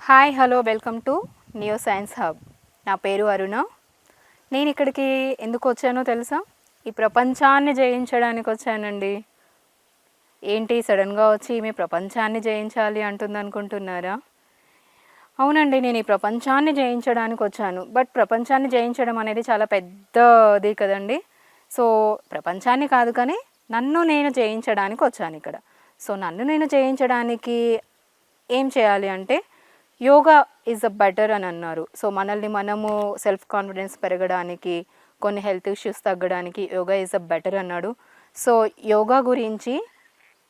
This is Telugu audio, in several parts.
Hi hello welcome to new science hub. నా పేరు అరుణ. నేను ఇక్కడికి ఎందుకు వచ్చానో తెలుసా? ఈ ప్రపంచాన్ని జయించడానికి వచ్చానండి. ఏంటి సడన్గా వచ్చి మీ ప్రపంచాన్ని జయించాలి అంటుంది అనుకుంటున్నారా? అవునండి, నేను ఈ ప్రపంచాన్ని జయించడానికి వచ్చాను. బట్ ప్రపంచాన్ని జయించడం అనేది చాలా పెద్దది కదండి. సో ప్రపంచాన్ని కాదు కానీ నన్ను నేను జయించడానికి వచ్చాను ఇక్కడ. సో నన్ను నేను జయించడానికి ఏం చేయాలి అంటే యోగా ఈజ్ అ బెటర్ అని అన్నారు. సో మనల్ని మనము సెల్ఫ్ కాన్ఫిడెన్స్ పెరగడానికి, కొన్ని హెల్త్ ఇష్యూస్ తగ్గడానికి యోగా ఈజ్ అ బెటర్ అన్నాడు. సో యోగా గురించి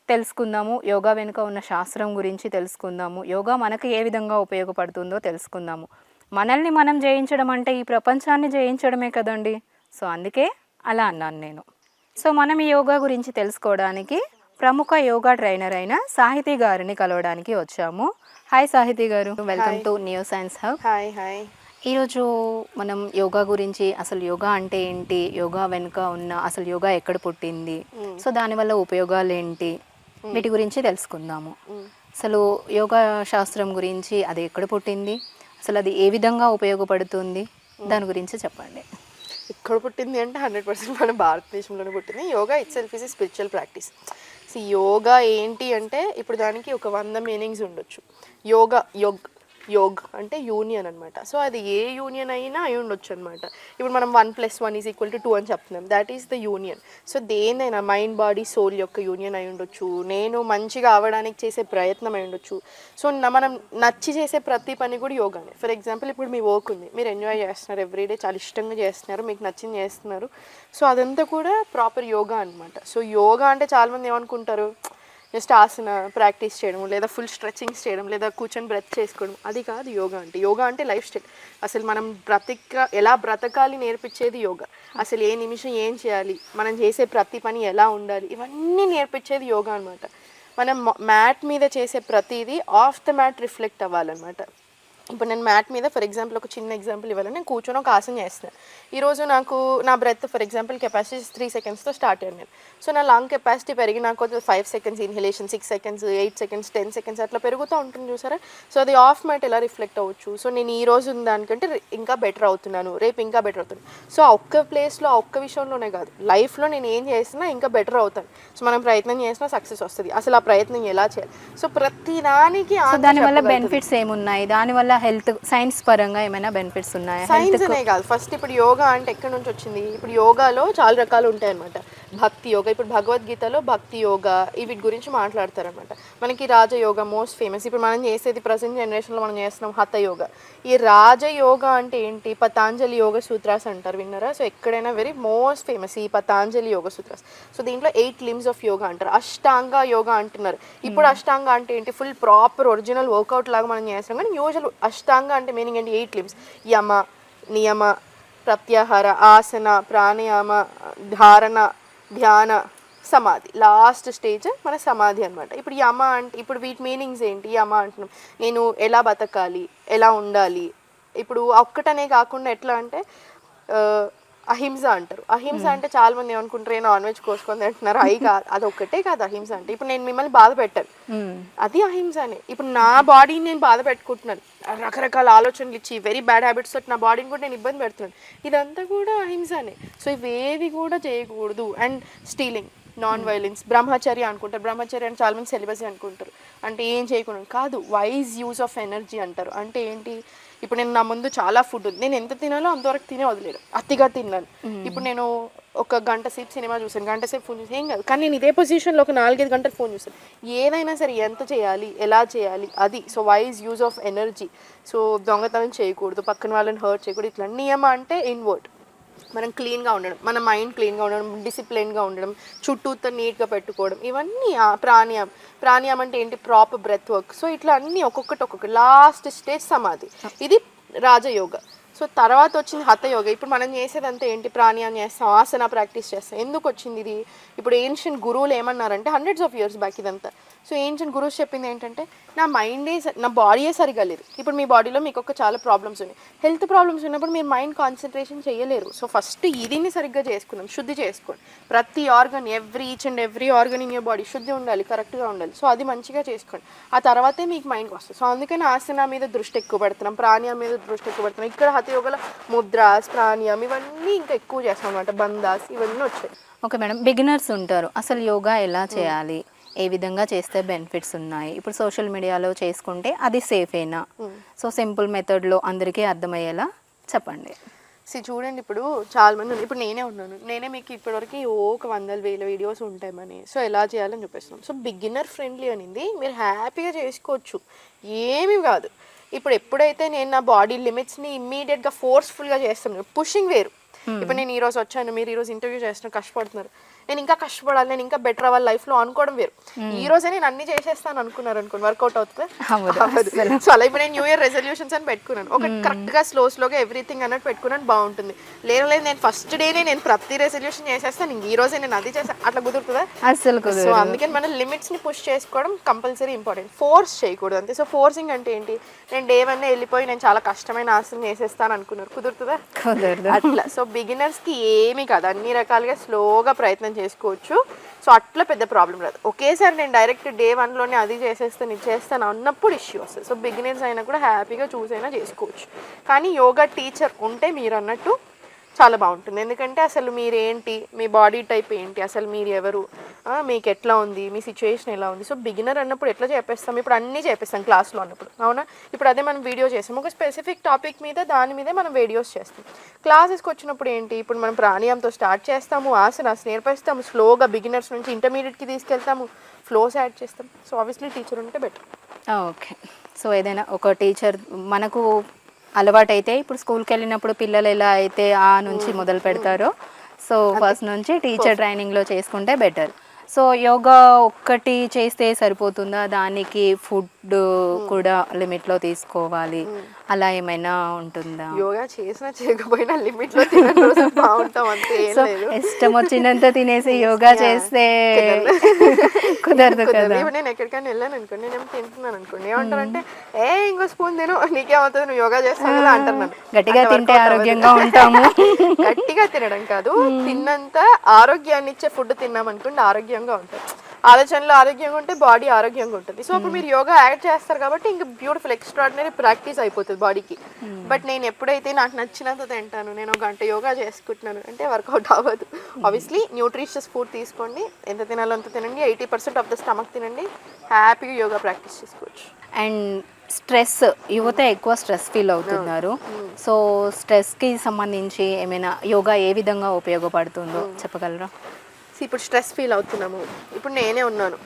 తెలుసుకుందాము, యోగా వెనుక ఉన్న శాస్త్రం గురించి తెలుసుకుందాము, యోగా మనకు ఏ విధంగా ఉపయోగపడుతుందో తెలుసుకుందాము. మనల్ని మనం జయించడం అంటే ఈ ప్రపంచాన్ని జయించడమే కదండి. సో అందుకే అలా అన్నాను నేను. సో మనం ఈ యోగా గురించి తెలుసుకోవడానికి ప్రముఖ యోగా ట్రైనర్ అయిన సాహితీ గారిని కలవడానికి వచ్చాము. హాయ్ సాహితీ గారు, welcome to new science hub. Hi hi. ఈరోజు మనం యోగా గురించి, అసలు యోగా అంటే ఏంటి, యోగా వెనుక ఉన్న అసలు యోగా ఎక్కడ పుట్టింది, సో దానివల్ల ఉపయోగాలు ఏంటి, వీటి గురించి తెలుసుకుందాము. అసలు యోగా శాస్త్రం గురించి, అది ఎక్కడ పుట్టింది, అసలు అది ఏ విధంగా ఉపయోగపడుతుంది, దాని గురించి చెప్పండి. ఎక్కడ పుట్టింది అంటే 100% మన భారతదేశంలోనే పుట్టింది. Yoga it self is a spiritual practice. Yoga ఏంటి అంటే ఇప్పుడు దానికి ఒక 100 మీనింగ్స్ ఉండొచ్చు. యోగ్ అంటే యూనియన్ అనమాట. సో అది ఏ యూనియన్ అయినా అయి ఉండొచ్చు అనమాట. ఇప్పుడు మనం 1+1 = 2 అని చెప్తున్నాం. That is the union. So దేనైనా మైండ్ బాడీ సోల్ యొక్క యూనియన్ అయి ఉండొచ్చు. నేను మంచిగా అవ్వడానికి చేసే ప్రయత్నం అయి ఉండొచ్చు. సో మనం నచ్చి చేసే ప్రతి పని కూడా యోగానే. ఫర్ ఎగ్జాంపుల్ ఇప్పుడు మీ వర్క్ ఉంది, మీరు ఎంజాయ్ చేస్తున్నారు, ఎవ్రీడే చాలా ఇష్టంగా చేస్తున్నారు, మీకు నచ్చింది చేస్తున్నారు. సో అదంతా కూడా ప్రాపర్ యోగా అనమాట. సో యోగా అంటే చాలామంది ఏమనుకుంటారు, జస్ట్ ఆసన ప్రాక్టీస్ చేయడం, లేదా ఫుల్ స్ట్రెచింగ్స్ చేయడం, లేదా కూర్చొని బ్రెత్ చేసుకోవడం. అది కాదు యోగా అంటే. యోగా అంటే లైఫ్ స్టైల్. అసలు మనం ఎలా బ్రతకాలి నేర్పించేది యోగా. అసలు ఏ నిమిషం ఏం చేయాలి, మనం చేసే ప్రతి పని ఎలా ఉండాలి, ఇవన్నీ నేర్పించేది యోగా అనమాట. మనం మ్యాట్ మీద చేసే ప్రతిదీ ఆఫ్ ద మ్యాట్ రిఫ్లెక్ట్ అవ్వాలన్నమాట. ఇప్పుడు నేను మ్యాట్ మీద ఫర్ ఎగ్జాంపుల్ ఒక చిన్న ఎగ్జాంపుల్ ఇవ్వాలని, నేను కూర్చొని ఒక ఆసన చేస్తున్నాను. ఈరోజు నాకు నా బ్రెత్ ఫర్ ఎగ్జాంపుల్ కెపాసిటీ 3 సెకండ్స్తో స్టార్ట్ అయ్యాను నేను. సో నా లంగ్ కెపాసిటీ పెరిగి నాకు 5 seconds inhalation, 6 seconds, 8 seconds, 10 seconds అట్లా పెరుగుతూ ఉంటుంది చూసారా. సో అది ఆఫ్ మ్యాట్ ఎలా రిఫ్లెక్ట్ అవ్వచ్చు. సో నేను ఈ రోజు ఉన్న దానికంటే ఇంకా బెటర్ అవుతున్నాను, రేపు ఇంకా బెటర్ అవుతున్నాను. సో ఆ ఒక్క ప్లేస్లో, ఆ ఒక్క విషయంలోనే కాదు, లైఫ్లో నేను ఏం చేసినా ఇంకా బెటర్ అవుతాను. సో మనం ప్రయత్నం చేసినా సక్సెస్ వస్తుంది. అసలు ఆ ప్రయత్నం ఎలా చేయాలి, సో ప్రతి దానికి దానివల్ల బెనిఫిట్స్ ఏమున్నాయి, దానివల్ల హెల్త్ సైన్స్ పరంగా ఏమైనా బెనిఫిట్స్ ఉన్నాయా? సైన్స్ అనే కాదు, ఫస్ట్ ఇప్పుడు యోగా అంటే ఎక్కడి నుంచి వచ్చింది. ఇప్పుడు యోగాలో చాలా రకాలు ఉంటాయి అనమాట. భక్తి యోగా, ఇప్పుడు భగవద్గీతలో భక్తి యోగా వీటి గురించి మాట్లాడతారనమాట. మనకి రాజయోగా మోస్ట్ ఫేమస్. ఇప్పుడు మనం చేసేది ప్రజెంట్ జనరేషన్లో మనం చేస్తున్నాం హఠ యోగా. ఈ రాజయోగా అంటే ఏంటి, పతాంజలి యోగ సూత్రాస్ అంటారు, విన్నారా? సో ఎక్కడైనా వెరీ మోస్ట్ ఫేమస్ ఈ పతాంజలి యోగ సూత్రాస్. సో దీంట్లో 8 limbs ఆఫ్ యోగా అంటారు. అష్టాంగ యోగా అంటున్నారు. ఇప్పుడు అష్టాంగ అంటే ఏంటి, ఫుల్ ప్రాపర్ ఒరిజినల్ వర్కౌట్ లాగా మనం చేస్తున్నాం. కానీ యూజువల్ అష్టాంగ అంటే మీనింగ్ ఏంటి, 8 limbs: యమ, నియమ, ప్రత్యాహార, ఆసన, ప్రాణాయామ, ధారణ, ధ్యాన, సమాధి. లాస్ట్ స్టేజ్ మన సమాధి అనమాట. ఇప్పుడు యమ అంటే, ఇప్పుడు వీటి మీనింగ్స్ ఏంటి? యమ అంటున్నాం, నేను ఎలా బతకాలి, ఎలా ఉండాలి. ఇప్పుడు ఒక్కటనే కాకుండా ఎట్లా అంటే అహింస అంటారు. అహింస అంటే చాలా మంది ఏమనుకుంటారు, నాన్ వెజ్ కోసుకొని తింటున్నారు. అవి కాదు, అది ఒక్కటే కాదు అహింస అంటే. ఇప్పుడు నేను మిమ్మల్ని బాధ పెట్టాను, అది అహింసనే. ఇప్పుడు నా బాడీని నేను బాధ పెట్టుకుంటున్నాను, రకరకాల ఆలోచనలు ఇచ్చి వెరీ బ్యాడ్ హ్యాబిట్స్ తోటి నా బాడీని కూడా నేను ఇబ్బంది పెడుతున్నాను, ఇదంతా కూడా అహింసనే. సో ఇవేవి కూడా చేయకూడదు. అండ్ స్టీలింగ్, నాన్ వైలెన్స్, బ్రహ్మచర్య అనుకుంటారు. బ్రహ్మచర్య అంటే చాలా మంది సెలిబసీ అనుకుంటారు, అంటే ఏం చేయకూడదు కాదు. వైజ్ యూజ్ ఆఫ్ ఎనర్జీ అంటారు. అంటే ఏంటి, ఇప్పుడు నేను నా ముందు చాలా ఫుడ్ ఉంది, నేను ఎంత తినాలో అంతవరకు తినే వదిలేరు, అతిగా తిన్నాను. ఇప్పుడు నేను ఒక గంట సేపు సినిమా చూసాను, గంట సేపు ఫోన్ చూసాను, ఏం కాదు. కానీ నేను ఇదే పొజిషన్లో ఒక 4-5 గంటలు ఫోన్ చూసాను. ఏదైనా సరే ఎంత చేయాలి, ఎలా చేయాలి, అది. So wise use of energy. So దొంగతనం చేయకూడదు, పక్కన వాళ్ళని హర్ట్ చేయకూడదు. ఇట్లా నియమ అంటే ఇన్వర్డ్, మనం క్లీన్గా ఉండడం, మన మైండ్ క్లీన్గా ఉండడం, డిసిప్లిన్గా ఉండడం, చుట్టూతో నీట్గా పెట్టుకోవడం, ఇవన్నీ. ప్రాణాయామం అంటే ఏంటి, ప్రాపర్ బ్రెత్ వర్క్. సో ఇట్లా అన్నీ ఒక్కొక్కటి. లాస్ట్ స్టేజ్ సమాధి, ఇది రాజయోగ. సో తర్వాత వచ్చింది హఠ యోగా. ఇప్పుడు మనం చేసేదంతా ఏంటి, ప్రాణాయామం చేస్తాం, ఆసన ప్రాక్టీస్ చేస్తాం. ఎందుకు వచ్చింది ఇది? ఇప్పుడు ఏన్షియన్ గురువులు ఏమన్నారంటే హండ్రెడ్స్ ఆఫ్ ఇయర్స్ బ్యాక్ ఇదంతా. సో ఏన్షియన్ గురువుస్ చెప్పింది ఏంటంటే నా మైండే నా బాడీయే సరిగా లేదు. ఇప్పుడు మీ బాడీలో మీకు ఒక చాలా ప్రాబ్లమ్స్ ఉన్నాయి, హెల్త్ ప్రాబ్లమ్స్ ఉన్నప్పుడు మీరు మైండ్ కాన్సన్ట్రేషన్ చేయలేరు. సో ఫస్ట్ ఇదిని సరిగ్గా చేసుకుందాం, శుద్ధి చేసుకోండి. ప్రతి organ, each and every organ in your body శుద్ధి ఉండాలి, కరెక్ట్గా ఉండాలి. సో అది మంచిగా చేసుకోండి, ఆ తర్వాతే మీకు మైండ్కి వస్తుంది. సో అందుకని ఆసన మీద దృష్టి ఎక్కువ పెడుతున్నాం, ప్రాణాయామం మీద దృష్టి ఎక్కువ పెడుతున్నాం. ఇక్కడ హఠ యోగాలో ముద్రాస్, ప్రాణాయామం ఇవన్నీ ఇంకా ఎక్కువ చేస్తాం అనమాట, బందాస్ ఇవన్నీ వచ్చాయి. ఓకే మేడం, బిగినర్స్ ఉంటారు, అసలు యోగా ఎలా చేయాలి, ఏ విధంగా చేస్తే బెనిఫిట్స్ ఉన్నాయి, ఇప్పుడు సోషల్ మీడియాలో చేసుకుంటే అది సేఫేనా, సో సింపుల్ మెథడ్లో అందరికీ అర్థమయ్యేలా చెప్పండి. చూడండి, ఇప్పుడు చాలా మంది ఉన్నారు, ఇప్పుడు నేనే ఉన్నాను, నేనే మీకు ఇప్పటివరకు ఒక 100,000 వీడియోస్ ఉంటాయి మనీ. సో ఎలా చేయాలని చూపిస్తున్నాం. సో బిగినర్ ఫ్రెండ్లీ అనింది, మీరు హ్యాపీగా చేసుకోవచ్చు, ఏమీ కాదు. ఇప్పుడు ఎప్పుడైతే నేను నా బాడీ లిమిట్స్ని ఇమ్మీడియట్గా ఫోర్స్ఫుల్గా చేస్తాను, పుషింగ్ వేరు. ఇప్పుడు నేను ఈరోజు వచ్చాను, మీరు ఈరోజు ఇంటర్వ్యూ చేస్తున్నారు, కష్టపడుతున్నారు, నేను ఇంకా కష్టపడాలి, నేను ఇంకా బెటర్ అవ్వాలి లైఫ్లో అనుకోవడం వేరు. ఈ రోజే నేను అన్ని చేసేస్తాను అనుకున్నారు అనుకోండి, వర్కౌట్ అవుతుంది. సో అలా ఇప్పుడు నేను న్యూ ఇయర్ రెజల్యూషన్స్ అని పెట్టుకున్నాను, ఒక కరెక్ట్గా స్లోగా ఎవ్రీథింగ్ అన్నట్టు పెట్టుకున్నాను, బాగుంటుంది. లేదు నేను ఫస్ట్ డేనే నేను ప్రతి రెజల్యూషన్ చేసేస్తాను, ఈ రోజే నేను అది చేస్తాను, అట్లా కుదురుతుందా? అసలు సో అందుకని మన లిమిట్స్ని పుష్ చేసుకోవడం కంపల్సరీ ఇంపార్టెంట్, ఫోర్స్ చేయకూడదు అంతే. సో ఫోర్సింగ్ అంటే ఏంటి, నేను డే 1 వెళ్ళిపోయి నేను చాలా కష్టమైన ఆసనం చేసేస్తాను అనుకున్నారు, కుదురుతుందా? అట్లా. సో బిగినర్స్కి ఏమీ కాదు, అన్ని రకాలుగా స్లోగా ప్రయత్నం చేసుకోవచ్చు. సో అట్లా పెద్ద ప్రాబ్లం రాదు. ఒకేసారి నేను డైరెక్ట్ డే 1లోనే అది చేసేస్తాను ఇది చేస్తాను అన్నప్పుడు ఇష్యూ వస్తుంది. సో బిగినర్స్ అయినా కూడా హ్యాపీగా చూసైనా చేసుకోవచ్చు. కానీ యోగా టీచర్ ఉంటే మీరు అన్నట్టు చాలా బాగుంటుంది. ఎందుకంటే అసలు మీరేంటి, మీ బాడీ టైప్ ఏంటి, అసలు మీరు ఎవరు, మీకు ఎట్లా ఉంది, మీ సిచ్యువేషన్ ఎలా ఉంది. సో బిగినర్ అన్నప్పుడు ఎట్లా చెప్పేస్తాం, ఇప్పుడు అన్నీ చెప్పేస్తాం క్లాస్లో అన్నప్పుడు, అవునా? ఇప్పుడు అదే మనం వీడియో చేస్తాం, ఒక స్పెసిఫిక్ టాపిక్ మీద దాని మీదే మనం వీడియోస్ చేస్తాం. క్లాసెస్కి వచ్చినప్పుడు ఏంటి, ఇప్పుడు మనం ప్రాణాయామంతో స్టార్ట్ చేస్తాము, ఆసనాస్ నేర్పిస్తాము, స్లోగా బిగినర్స్ నుంచి ఇంటర్మీడియట్కి తీసుకెళ్తాము, ఫ్లోస్ యాడ్ చేస్తాం. సో ఆబ్వియస్లీ టీచర్ ఉంటే బెటర్. ఓకే. సో ఏదైనా ఒక టీచర్ మనకు అలవాటైతే, ఇప్పుడు స్కూల్కి వెళ్ళినప్పుడు పిల్లలు ఎలా అయితే ఆ నుంచి మొదలు పెడతారో, సో ఫస్ట్ నుంచి టీచర్ ట్రైనింగ్లో చేసుకుంటే బెటర్. సో యోగా ఒక్కటి చేస్తే సరిపోతుందా, దానికి ఫుడ్ కూడా లిమిట్లో తీసుకోవాలి, అలా ఏమైనా ఉంటుందా? యోగా చేసినా చేయకపోయినా లిమిట్లో తినడం బాగుంటాం అంతే. సో ఇష్టం వచ్చినంత తినేసి యోగా చేస్తే కుదరదు కదా. ఇప్పుడు నేను ఎక్కడికైనా వెళ్ళాను అనుకోండి, నేను తింటున్నాను అనుకోండి, ఏమంటారంటే ఇంకో స్పూన్ తిను, నీకేమవుతుంది, నువ్వు యోగా చేస్తావు కదా అంటున్నాను. గట్టిగా తింటే ఆరోగ్యంగా ఉంటాము. గట్టిగా తినడం కాదు, తిన్నంత ఆరోగ్యాన్ని ఇచ్చే ఫుడ్ తిన్నాం అనుకోండి, ఆరోగ్యంగా ఉంటాం. ఆలోచనలో ఆరోగ్యంగా ఉంటే బాడీ ఆరోగ్యంగా ఉంటుంది. సో అప్పుడు మీరు యోగా యాడ్ చేస్తారు కాబట్టి ఇంకా బ్యూటిఫుల్ ఎక్స్ట్రాడినరీ ప్రాక్టీస్ అయిపోతుంది బాడీకి. బట్ నేను ఎప్పుడైతే నాకు నచ్చినంత తింటాను, నేను 1 గంట యోగా చేసుకుంటున్నాను అంటే వర్కౌట్ అవ్వదు. ఆబ్వియస్లీ న్యూట్రిషియస్ ఫుడ్ తీసుకోండి, ఎంత తినాలో అంత తినండి, 80% ఆఫ్ ద స్టమక్ తినండి, హ్యాపీగా యోగా ప్రాక్టీస్ చేసుకోవచ్చు. అండ్ స్ట్రెస్, యువత ఎక్కువ స్ట్రెస్ ఫీల్ అవుతున్నారు. సో స్ట్రెస్కి సంబంధించి ఏమైనా యోగా ఏ విధంగా ఉపయోగపడుతుందో చెప్పగలరా? ఇప్పుడు స్ట్రెస్ ఫీల్ అవుతున్నాము, ఇప్పుడు నేనే ఉన్నాను,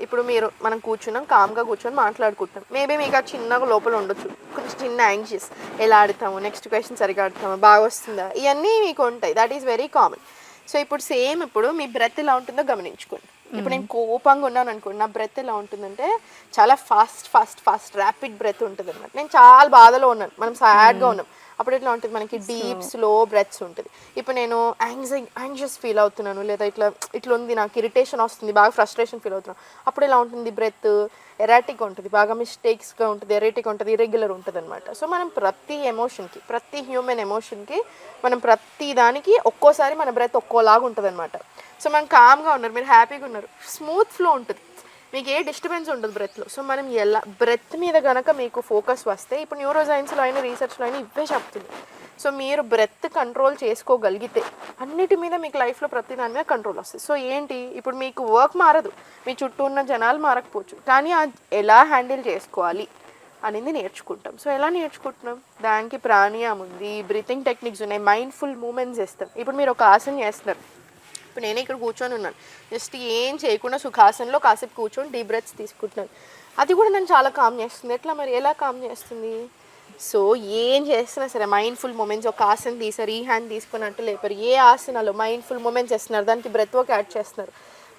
ఇప్పుడు మనం కూర్చున్నాం, కామ్గా కూర్చొని మాట్లాడుకుంటాం, మేబీ మీకు ఆ చిన్నగా లోపల ఉండొచ్చు, కొంచెం చిన్న యాంగ్షియస్, ఎలా ఆడతాము, నెక్స్ట్ క్వశ్చన్ సరిగా ఆడతాము, బాగా వస్తుందా, ఇవన్నీ మీకు ఉంటాయి, that is very common. So ఇప్పుడు సేమ్ ఇప్పుడు మీ బ్రెత్ ఎలా ఉంటుందో గమనించుకోండి. ఇప్పుడు నేను కోపంగా ఉన్నాను అనుకోండి, నా బ్రెత్ ఎలా ఉంటుందంటే చాలా ఫాస్ట్ ర్యాపిడ్ బ్రెత్ ఉంటుంది అనమాట. నేను చాలా బాధలో ఉన్నాను, మనం సాడ్గా ఉన్నాం, అప్పుడు ఎట్లా ఉంటుంది, మనకి డీప్ స్లో బ్రెత్స్ ఉంటుంది. ఇప్పుడు నేను యాంగ్షియస్ ఫీల్ అవుతున్నాను, లేదా ఇట్లా ఉంది, నాకు ఇరిటేషన్ వస్తుంది, బాగా ఫ్రస్ట్రేషన్ ఫీల్ అవుతున్నాను, అప్పుడు ఎలా ఉంటుంది, బ్రెత్ ఎరాటిక్గా ఉంటుంది, బాగా మిస్టేక్స్గా ఉంటుంది, ఎరేటిక్గా ఉంటుంది, ఇర్రెగ్యులర్ ఉంటుంది అనమాట. సో మనం ప్రతి ఎమోషన్కి, ప్రతి హ్యూమన్ ఎమోషన్కి, మనం ప్రతి దానికి ఒక్కోసారి మన బ్రెత్ ఒక్కోలాగా ఉంటుంది అనమాట. సో మనం కామ్గా ఉన్నారు, మీరు హ్యాపీగా ఉన్నారు, స్మూత్ ఫ్లో ఉంటుంది, మీకు ఏ డిస్టర్బెన్స్ ఉండదు బ్రెత్లో. సో మనం ఎలా బ్రెత్ మీద కనుక మీకు ఫోకస్ వస్తే, ఇప్పుడు న్యూరో సైన్స్లో అయినా రీసెర్చ్లో అయినా ఇవే చెప్తుంది. సో మీరు బ్రెత్ కంట్రోల్ చేసుకోగలిగితే అన్నిటి మీద మీకు లైఫ్లో ప్రతి దాని మీద కంట్రోల్ వస్తుంది. సో ఏంటి, ఇప్పుడు మీకు వర్క్ మారదు, మీ చుట్టూ ఉన్న జనాలు మారకపోవచ్చు, కానీ ఎలా హ్యాండిల్ చేసుకోవాలి అనేది నేర్చుకుంటాం. సో ఎలా నేర్చుకుంటున్నాం, దానికి ప్రాణాయామం ఉంది, బ్రీతింగ్ టెక్నిక్స్ ఉన్నాయి, మైండ్ఫుల్ మూమెంట్స్ చేస్తాం. ఇప్పుడు మీరు ఒక ఆసనం చేస్తున్నారు, ఇప్పుడు నేనే ఇక్కడ కూర్చొని ఉన్నాను, జస్ట్ ఏం చేయకుండా సుఖాసనంలో కాసేపు కూర్చొని డీప్ బ్రెత్స్ తీసుకుంటున్నాను, అది కూడా నన్ను చాలా కామ్ చేస్తుంది. ఎట్లా మరి, ఎలా కామ్ చేస్తుంది? సో ఏం చేస్తున్నా సరే మైండ్ఫుల్ మూమెంట్స్, ఒక ఆసనం తీసారు, ఈ హ్యాండ్ తీసుకున్నట్టు లేపారు, ఏ ఆసనాలు మైండ్ఫుల్ మూమెంట్స్ చేస్తున్నారు, దానికి బ్రెత్ వర్క్ యాడ్ చేస్తున్నారు,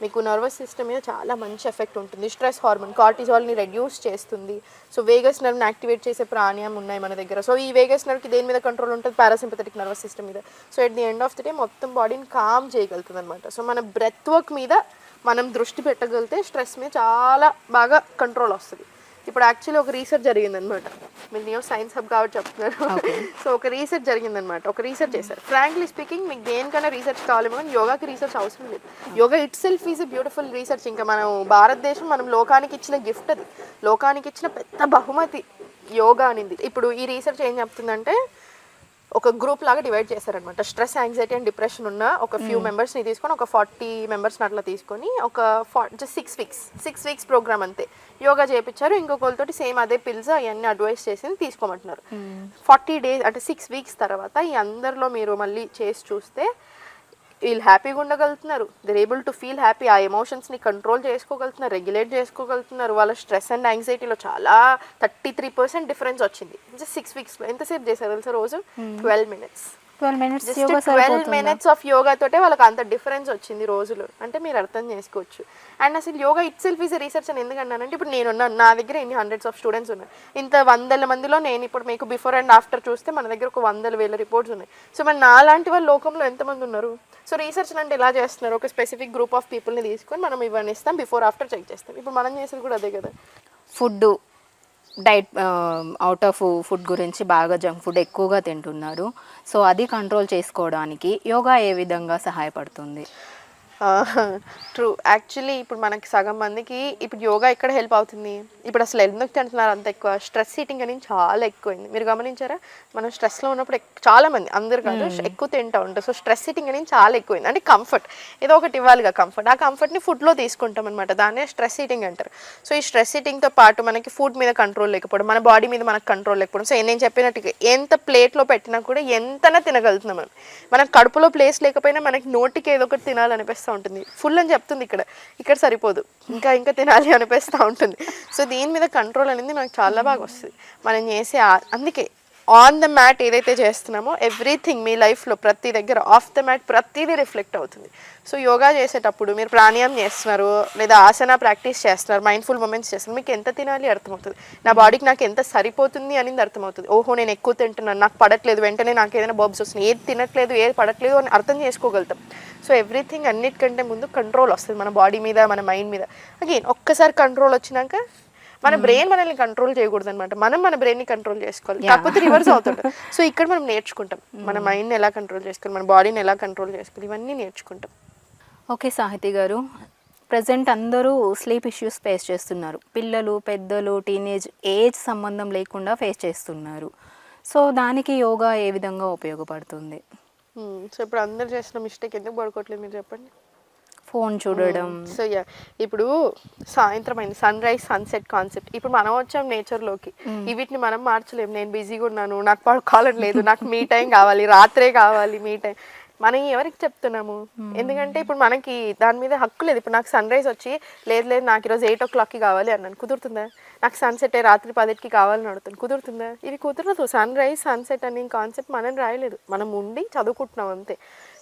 మీకు నర్వస్ సిస్టమ్ మీద చాలా మంచి ఎఫెక్ట్ ఉంటుంది. స్ట్రెస్ హార్మోన్ కార్టిజాల్ని రెడ్యూస్ చేస్తుంది. సో వేగస్ నర్వ్ని యాక్టివేట్ చేసే ప్రాణాయామం ఉన్నాయి మన దగ్గర. సో ఈ వేగస్ నర్వ్కి దేని మీద కంట్రోల్ ఉంటుంది? పారాసింపథెటిక్ నర్వస్ సిస్టమ్ మీద. So at the end of the day మొత్తం బాడీని కామ్ చేయగలుగుతుంది అనమాట. సో మన బ్రెత్ వర్క్ మీద మనం దృష్టి పెట్టగలిగితే స్ట్రెస్ మీద చాలా బాగా కంట్రోల్ వస్తుంది. ఇప్పుడు యాక్చువల్లీ ఒక రీసెర్చ్ జరిగిందనమాట. మీరు నియో సైన్స్ హబ్ కాబట్టి చెప్తున్నారు. సో ఒక రీసెర్చ్ జరిగిందనమాట. ఒక రీసెర్చ్ చేశారు. ఫ్రాంక్లీ స్పీకింగ్ మీకు దేనికైనా రీసెర్చ్ కావాలేమో కానీ యోగాకి రీసెర్చ్ అవసరం లేదు. Yoga it self is a beautiful research. ఇంకా మనం భారతదేశం మనం లోకానికి ఇచ్చిన గిఫ్ట్ అది, లోకానికి ఇచ్చిన పెద్ద బహుమతి యోగా అనేది. ఇప్పుడు ఈ రీసెర్చ్ ఏం చెప్తుందంటే ఒక గ్రూప్ లాగా డివైడ్ చేశారనమాట. స్ట్రెస్, యాంగ్జైటీ అండ్ డిప్రెషన్ ఉన్న ఒక ఫ్యూ మెంబర్స్ని తీసుకొని ఒక 40 మెంబర్స్ని అట్లా తీసుకొని ఒక 6 వీక్స్ ప్రోగ్రామ్ అంతే యోగా చేయించారు. ఇంకొకరితోటి సేమ్ అదే పిల్స్ అవన్నీ అడ్వైస్ చేసి తీసుకోమంటున్నారు. 40 డేస్ అంటే 6 వీక్స్ తర్వాత ఈ అందరిలో మీరు మళ్ళీ చేసి చూస్తే వీళ్ళు హ్యాపీగా ఉండగలుగుతున్నారు. They're able to feel happy. ఆ ఎమోషన్స్ని కంట్రోల్ చేసుకోగలుగుతున్నారు, రెగ్యులేట్ చేసుకోగలుగుతున్నారు. వాళ్ళ స్ట్రెస్ అండ్ యాంగ్జైటీలో చాలా 33% డిఫరెన్స్ వచ్చింది. జస్ట్ 6 వీక్స్లో. ఎంతసేపు చేశారు తెలుసా? రోజు 12 minutes. 12 minutes ఆఫ్ యోగా తోటే వాళ్ళకి అంత డిఫరెన్స్ వచ్చింది రోజులు. అంటే మీరు అర్థం చేసుకోవచ్చు. అండ్ అసలు yoga it self is research అని ఎందుకన్నానంటే ఇప్పుడు నేను నా దగ్గర ఎన్ని హండ్రెడ్స్ ఆఫ్ స్టూడెంట్స్ ఉన్నాయి. ఇంత 100 మందిలో నేను ఇప్పుడు మీకు బిఫోర్ అండ్ ఆఫ్టర్ చూస్తే మన దగ్గర ఒక 100,000 రిపోర్ట్స్ ఉన్నాయి. సో మరి నాలాంటి వాళ్ళు లోకంలో ఎంతమంది ఉన్నారు? సో రీసెర్చ్ అంటే ఎలా చేస్తున్నారు? ఒక స్పెసిఫిక్ గ్రూప్ ఆఫ్ పీపుల్ని తీసుకొని మనం ఇవన్నీ ఇస్తాం, బిఫోర్ ఆఫ్టర్ చెక్ చేస్తాం. ఇప్పుడు మనం చేసేది కూడా అదే కదా. Food diet out of food గురించి బాగా జంక్ ఫుడ్ ఎక్కువగా తింటున్నారు. సో అది కంట్రోల్ చేసుకోవడానికి యోగా ఏ విధంగా సహాయపడుతుంది? ట్రూ. యాక్చువల్లీ ఇప్పుడు మనకి సగం మందికి ఇప్పుడు యోగా ఎక్కడ హెల్ప్ అవుతుంది? ఇప్పుడు అసలు ఎందుకు తింటున్నారు అంత ఎక్కువ? స్ట్రెస్ ఈటింగ్ అనేది చాలా ఎక్కువైంది. మీరు గమనించారా? మనం స్ట్రెస్లో ఉన్నప్పుడు చాలా మంది, అందరు కాదు, ఎక్కువ తింటూ ఉంటారు. సో స్ట్రెస్ ఈటింగ్ అనేది చాలా ఎక్కువైంది. అంటే కంఫర్ట్ ఏదో ఒకటి ఇవ్వాలిగా కంఫర్ట్. ఆ కంఫర్ట్ని ఫుడ్లో తీసుకుంటాం అనమాట. దాన్నే స్ట్రెస్ ఈటింగ్ అంటారు. సో ఈ స్ట్రెస్ ఈటింగ్తో పాటు మనకి ఫుడ్ మీద కంట్రోల్ లేకపోవడం, మన బాడీ మీద మనకు కంట్రోల్ లేకపోవడం. సో నేను చెప్పినట్టుగా ఎంత ప్లేట్లో పెట్టినా కూడా ఎంతనా తినగలుగుతున్నాం మనం. మనకు కడుపులో ప్లేస్ లేకపోయినా మనకి నోటికి ఏదో ఒకటి తినాలనిపిస్తూ ఉంటుంది. ఫుల్ అని చెప్తుంది ఇక్కడ సరిపోదు, ఇంకా తినాలి అనిపిస్తూ ఉంటుంది. సో దీని మీద కంట్రోల్ అనేది మనకు చాలా బాగా వస్తుంది. మనం చేసే అందుకే ఆన్ ద మ్యాట్ ఏదైతే చేస్తున్నామో ఎవ్రీథింగ్ మీ లైఫ్లో ప్రతి దగ్గర ఆఫ్ ద మ్యాట్ ప్రతిదీ రిఫ్లెక్ట్ అవుతుంది. సో యోగా చేసేటప్పుడు మీరు ప్రాణాయామం చేస్తున్నారు లేదా ఆసన ప్రాక్టీస్ చేస్తున్నారు, మైండ్ఫుల్ మూమెంట్స్ చేస్తున్నారు, మీకు ఎంత తినాలి అర్థమవుతుంది. నా బాడీకి నాకు ఎంత సరిపోతుంది అనేది అర్థమవుతుంది. ఓహో నేను ఎక్కువ తింటున్నాను, నాకు పడట్లేదు, వెంటనే నాకు ఏదైనా బర్బ్స్ వస్తున్నాయి, ఏది తినట్లేదు ఏది పడట్లేదు అని అర్థం చేసుకోగలుగుతాం. సో ఎవ్రీథింగ్ అన్నిటికంటే ముందు కంట్రోల్ వస్తుంది మన బాడీ మీద, మన మైండ్ మీద. అగైన్ ఒక్కసారి కంట్రోల్ వచ్చినాక మన బ్రెయిన్ మనల్ని కంట్రోల్ చేయకూడదు అనమాట, మనం మన బ్రెయిన్ని కంట్రోల్ చేసుకోవాలి. కాకపోతే రివర్స్ అవుతుంటాం. సో ఇక్కడ మనం నేర్చుకుంటాం మన మైండ్ని ఎలా కంట్రోల్ చేసుకోవాలి, మన బాడీని ఎలా కంట్రోల్ చేసుకోవాలి, ఇవన్నీ నేర్చుకుంటాం. ఓకే సాహితి గారు, ప్రజెంట్ అందరూ స్లీప్ ఇష్యూస్ ఫేస్ చేస్తున్నారు. పిల్లలు, పెద్దలు, టీనేజ్ ఏజ్ సంబంధం లేకుండా ఫేస్ చేస్తున్నారు. సో దానికి యోగా ఏ విధంగా ఉపయోగపడుతుంది? సో ఇప్పుడు అందరు చేసిన మిస్టేక్ ఎందుకు పడుకోవట్లేదు మీరు చెప్పండి? ఫోన్ చూడడం. సో ఇప్పుడు సాయంత్రం అయింది, సన్ రైజ్ సన్సెట్ కాన్సెప్ట్. ఇప్పుడు మనం వచ్చాం నేచర్లోకి, వీటిని మనం మార్చలేము. నేను బిజీగా ఉన్నాను, నాకు పడుకోవాలని లేదు, నాకు మీ టైం కావాలి, రాత్రే కావాలి మీ టైం. మనం ఎవరికి చెప్తున్నాము? ఎందుకంటే ఇప్పుడు మనకి దాని మీద హక్కు లేదు. ఇప్పుడు నాకు సన్ రైజ్ వచ్చి లేదు నాకు ఈరోజు 8 o'clockకి కావాలి అన్నాను, కుదురుతుందా? నాకు సన్సెట్ రాత్రి 10కి కావాలని అడుగుతాను, కుదురుతుందా? ఇది కుదరదు. సన్ రైజ్ సన్సెట్ అనే కాన్సెప్ట్ మనం రాయలేదు, మనం ఉండి చదువుకుంటున్నాం అంతే.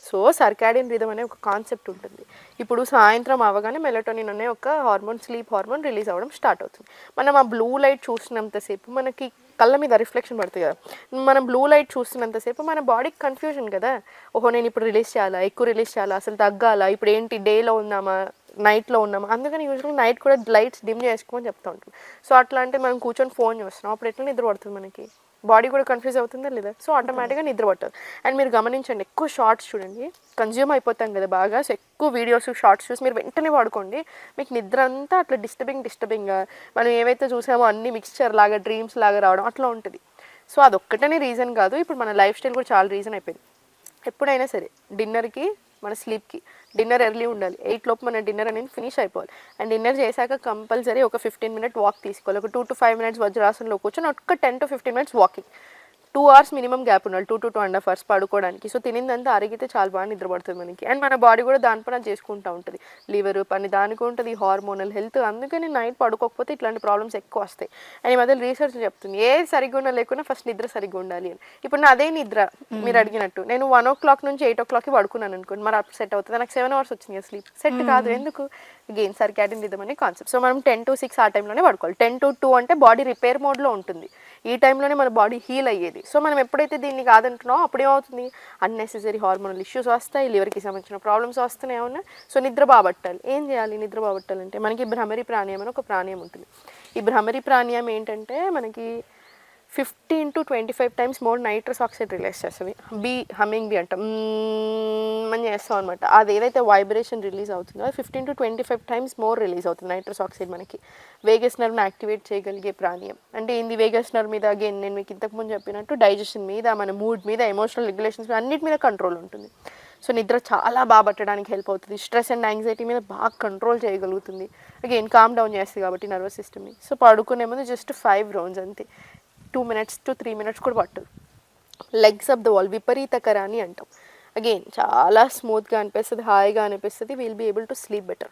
సో సర్కాడియన్ రిథమ్ అనే ఒక కాన్సెప్ట్ ఉంటుంది. ఇప్పుడు సాయంత్రం అవగానే మెలటోనిన్ అనే ఒక హార్మోన్, స్లీప్ హార్మోన్ రిలీజ్ అవ్వడం స్టార్ట్ అవుతుంది. మనం ఆ బ్లూ లైట్ చూస్తున్నంతసేపు మనకి కళ్ళ మీద రిఫ్లెక్షన్ పడుతుంది కదా, మనం బ్లూ లైట్ చూస్తున్నంతసేపు మన బాడీకి కన్ఫ్యూజన్ కదా. ఓహో నేను ఇప్పుడు రిలీజ్ చేయాలా, ఎక్కువ రిలీజ్ చేయాలా, అసలు తగ్గాలా, ఇప్పుడు ఏంటి డేలో ఉన్నామా నైట్లో ఉన్నామా? అందుకని యూజువల్గా నైట్ కూడా లైట్స్ డిమ్ చేసుకోమని చెప్తూ ఉంటాం. సో అట్లా అంటే మనం కూర్చొని ఫోన్ చూస్తున్నాం, అప్పుడు ఎట్లా నిద్ర పడుతుంది మనకి? బాడీ కూడా కన్ఫ్యూజ్ అవుతుందా లేదా? సో ఆటోమేటిక్గా నిద్ర పట్టదు. అండ్ మీరు గమనించండి, ఎక్కువ షార్ట్స్ చూడండి, కన్జ్యూమ్ అయిపోతాం కదా బాగా. సో ఎక్కువ వీడియోస్ షార్ట్స్ చూసి మీరు వెంటనే పడుకోండి, మీకు నిద్ర అంతా అట్లా డిస్టర్బింగ్గా మనం ఏవైతే చూసామో అన్ని మిక్స్చర్ లాగా డ్రీమ్స్ లాగా రావడం అట్లా ఉంటుంది. సో అదొక్కటనే రీజన్ కాదు, ఇప్పుడు మన లైఫ్ స్టైల్ కూడా చాలా రీజన్ అయిపోయింది. ఎప్పుడైనా సరే డిన్నర్కి మన స్లీప్కి డిన్నర్ ఎర్లీ ఉండాలి. 8 లోపు మన డిన్నర్ అనేది ఫినిష్ అయిపోవాలి. అండ్ డిన్నర్ చేశాక కంపల్సరీ ఒక 15 minute వాక్ తీసుకోవాలి. ఒక 2 to 5 minutes వజ్రాసనంలో కూర్చొని ఒక 10 to 15 minutes walking. 2 hours minimum gap ఉండాలి, 2 to 2.5 hours పడుకోవడానికి. సో తినిందంతా అరిగితే చాలా బాగా నిద్ర పడుతుంది మనకి. అండ్ మన బాడీ కూడా దాని పని చేసుకుంటూ ఉంటుంది, లివర్ పని దానికి ఉంటుంది, హార్మోనల్ హెల్త్. అందుకని నైట్ పడుకోకపోతే ఇట్లాంటి ప్రాబ్లమ్స్ ఎక్కువ వస్తాయి. అండ్ ఈ మధ్య రీసెర్చ్ చెప్తుంది ఏది సరిగ్గా ఉన్నా లేకున్నా ఫస్ట్ నిద్ర సరిగ్గా ఉండాలి అని. ఇప్పుడు నా అదే నిద్ర మీరు అడిగినట్టు, నేను 1 o'clock నుంచి 8 o'clockకి పడుకున్నాను అనుకోండి, మరి అప్పుడు సెట్ అవుతుంది. నాకు 7 hours వచ్చింది స్లీప్, సెట్ కాదు. ఎందుకు? అగైన్ సర్కాడియన్ రిథమ్ అనే కాన్సెప్ట్. సో మనం 10 to 6 ఆ టైంలోనే పడుకోవాలి. 10 to 2 అంటే బాడీ రిపేర్ మోడ్లో ఉంటుంది, ఈ టైంలోనే మన బాడీ హీల్ అయ్యేది. సో మనం ఎప్పుడైతే దీన్ని కాదంటున్నామో అప్పుడు ఏమవుతుంది, అన్నెసెసరీ హార్మోనల్ ఇష్యూస్ వస్తాయి, లివర్కి సంబంధించిన ప్రాబ్లమ్స్ వస్తున్నాయి ఏమన్నా. సో నిద్ర బాబట్టాలి. ఏం చేయాలి నిద్ర బాబట్టాలంటే? మనకి భ్రమరి ప్రాణాయామం అని ఒక ప్రాణాయామం ఉంటుంది. ఈ భ్రమరి ప్రాణాయామం ఏంటంటే మనకి 15 to 25 times more nitrous oxide release చేస్తుంది. హమ్మింగ్ బీ అంటాం, అని చేస్తాం అనమాట. అది ఏదైతే వైబ్రేషన్ రిలీజ్ అవుతుందో 15 to 25 times మోర్ రిలీజ్ అవుతుంది నైట్రస్ ఆక్సైడ్. మనకి వేగస్ నర్వ్ని యాక్టివేట్ చేయగలిగే ప్రాణాయామం. అంటే ఏంది వేగస్ నర్వ్ మీద? అగైన్ నేను మీకు ఇంతకుముందు చెప్పినట్టు డైజెషన్ మీద, మన మూడ్ మీద, ఎమోషనల్ రెగ్యులేషన్స్ మీద, అన్నిటి మీద కంట్రోల్ ఉంటుంది. సో నిద్ర చాలా బాగా పట్టడానికి హెల్ప్ అవుతుంది. స్ట్రెస్ అండ్ యాంగ్జైటీ మీద బాగా కంట్రోల్ చేయగలుగుతుంది. అగైన్ కామ్ డౌన్ చేస్తుంది కాబట్టి నర్వస్ సిస్టమ్ని. సో పడుకునే ముందు జస్ట్ 5 rounds అంతే, 2 minutes to 3 minutes కూడా పట్టదు. లెగ్స్ ఆఫ్ ద వాల్ విపరీతకర అని అంటాం. అగైన్ చాలా స్మూత్గా అనిపిస్తుంది, హాయిగా అనిపిస్తుంది. Will be able to sleep better.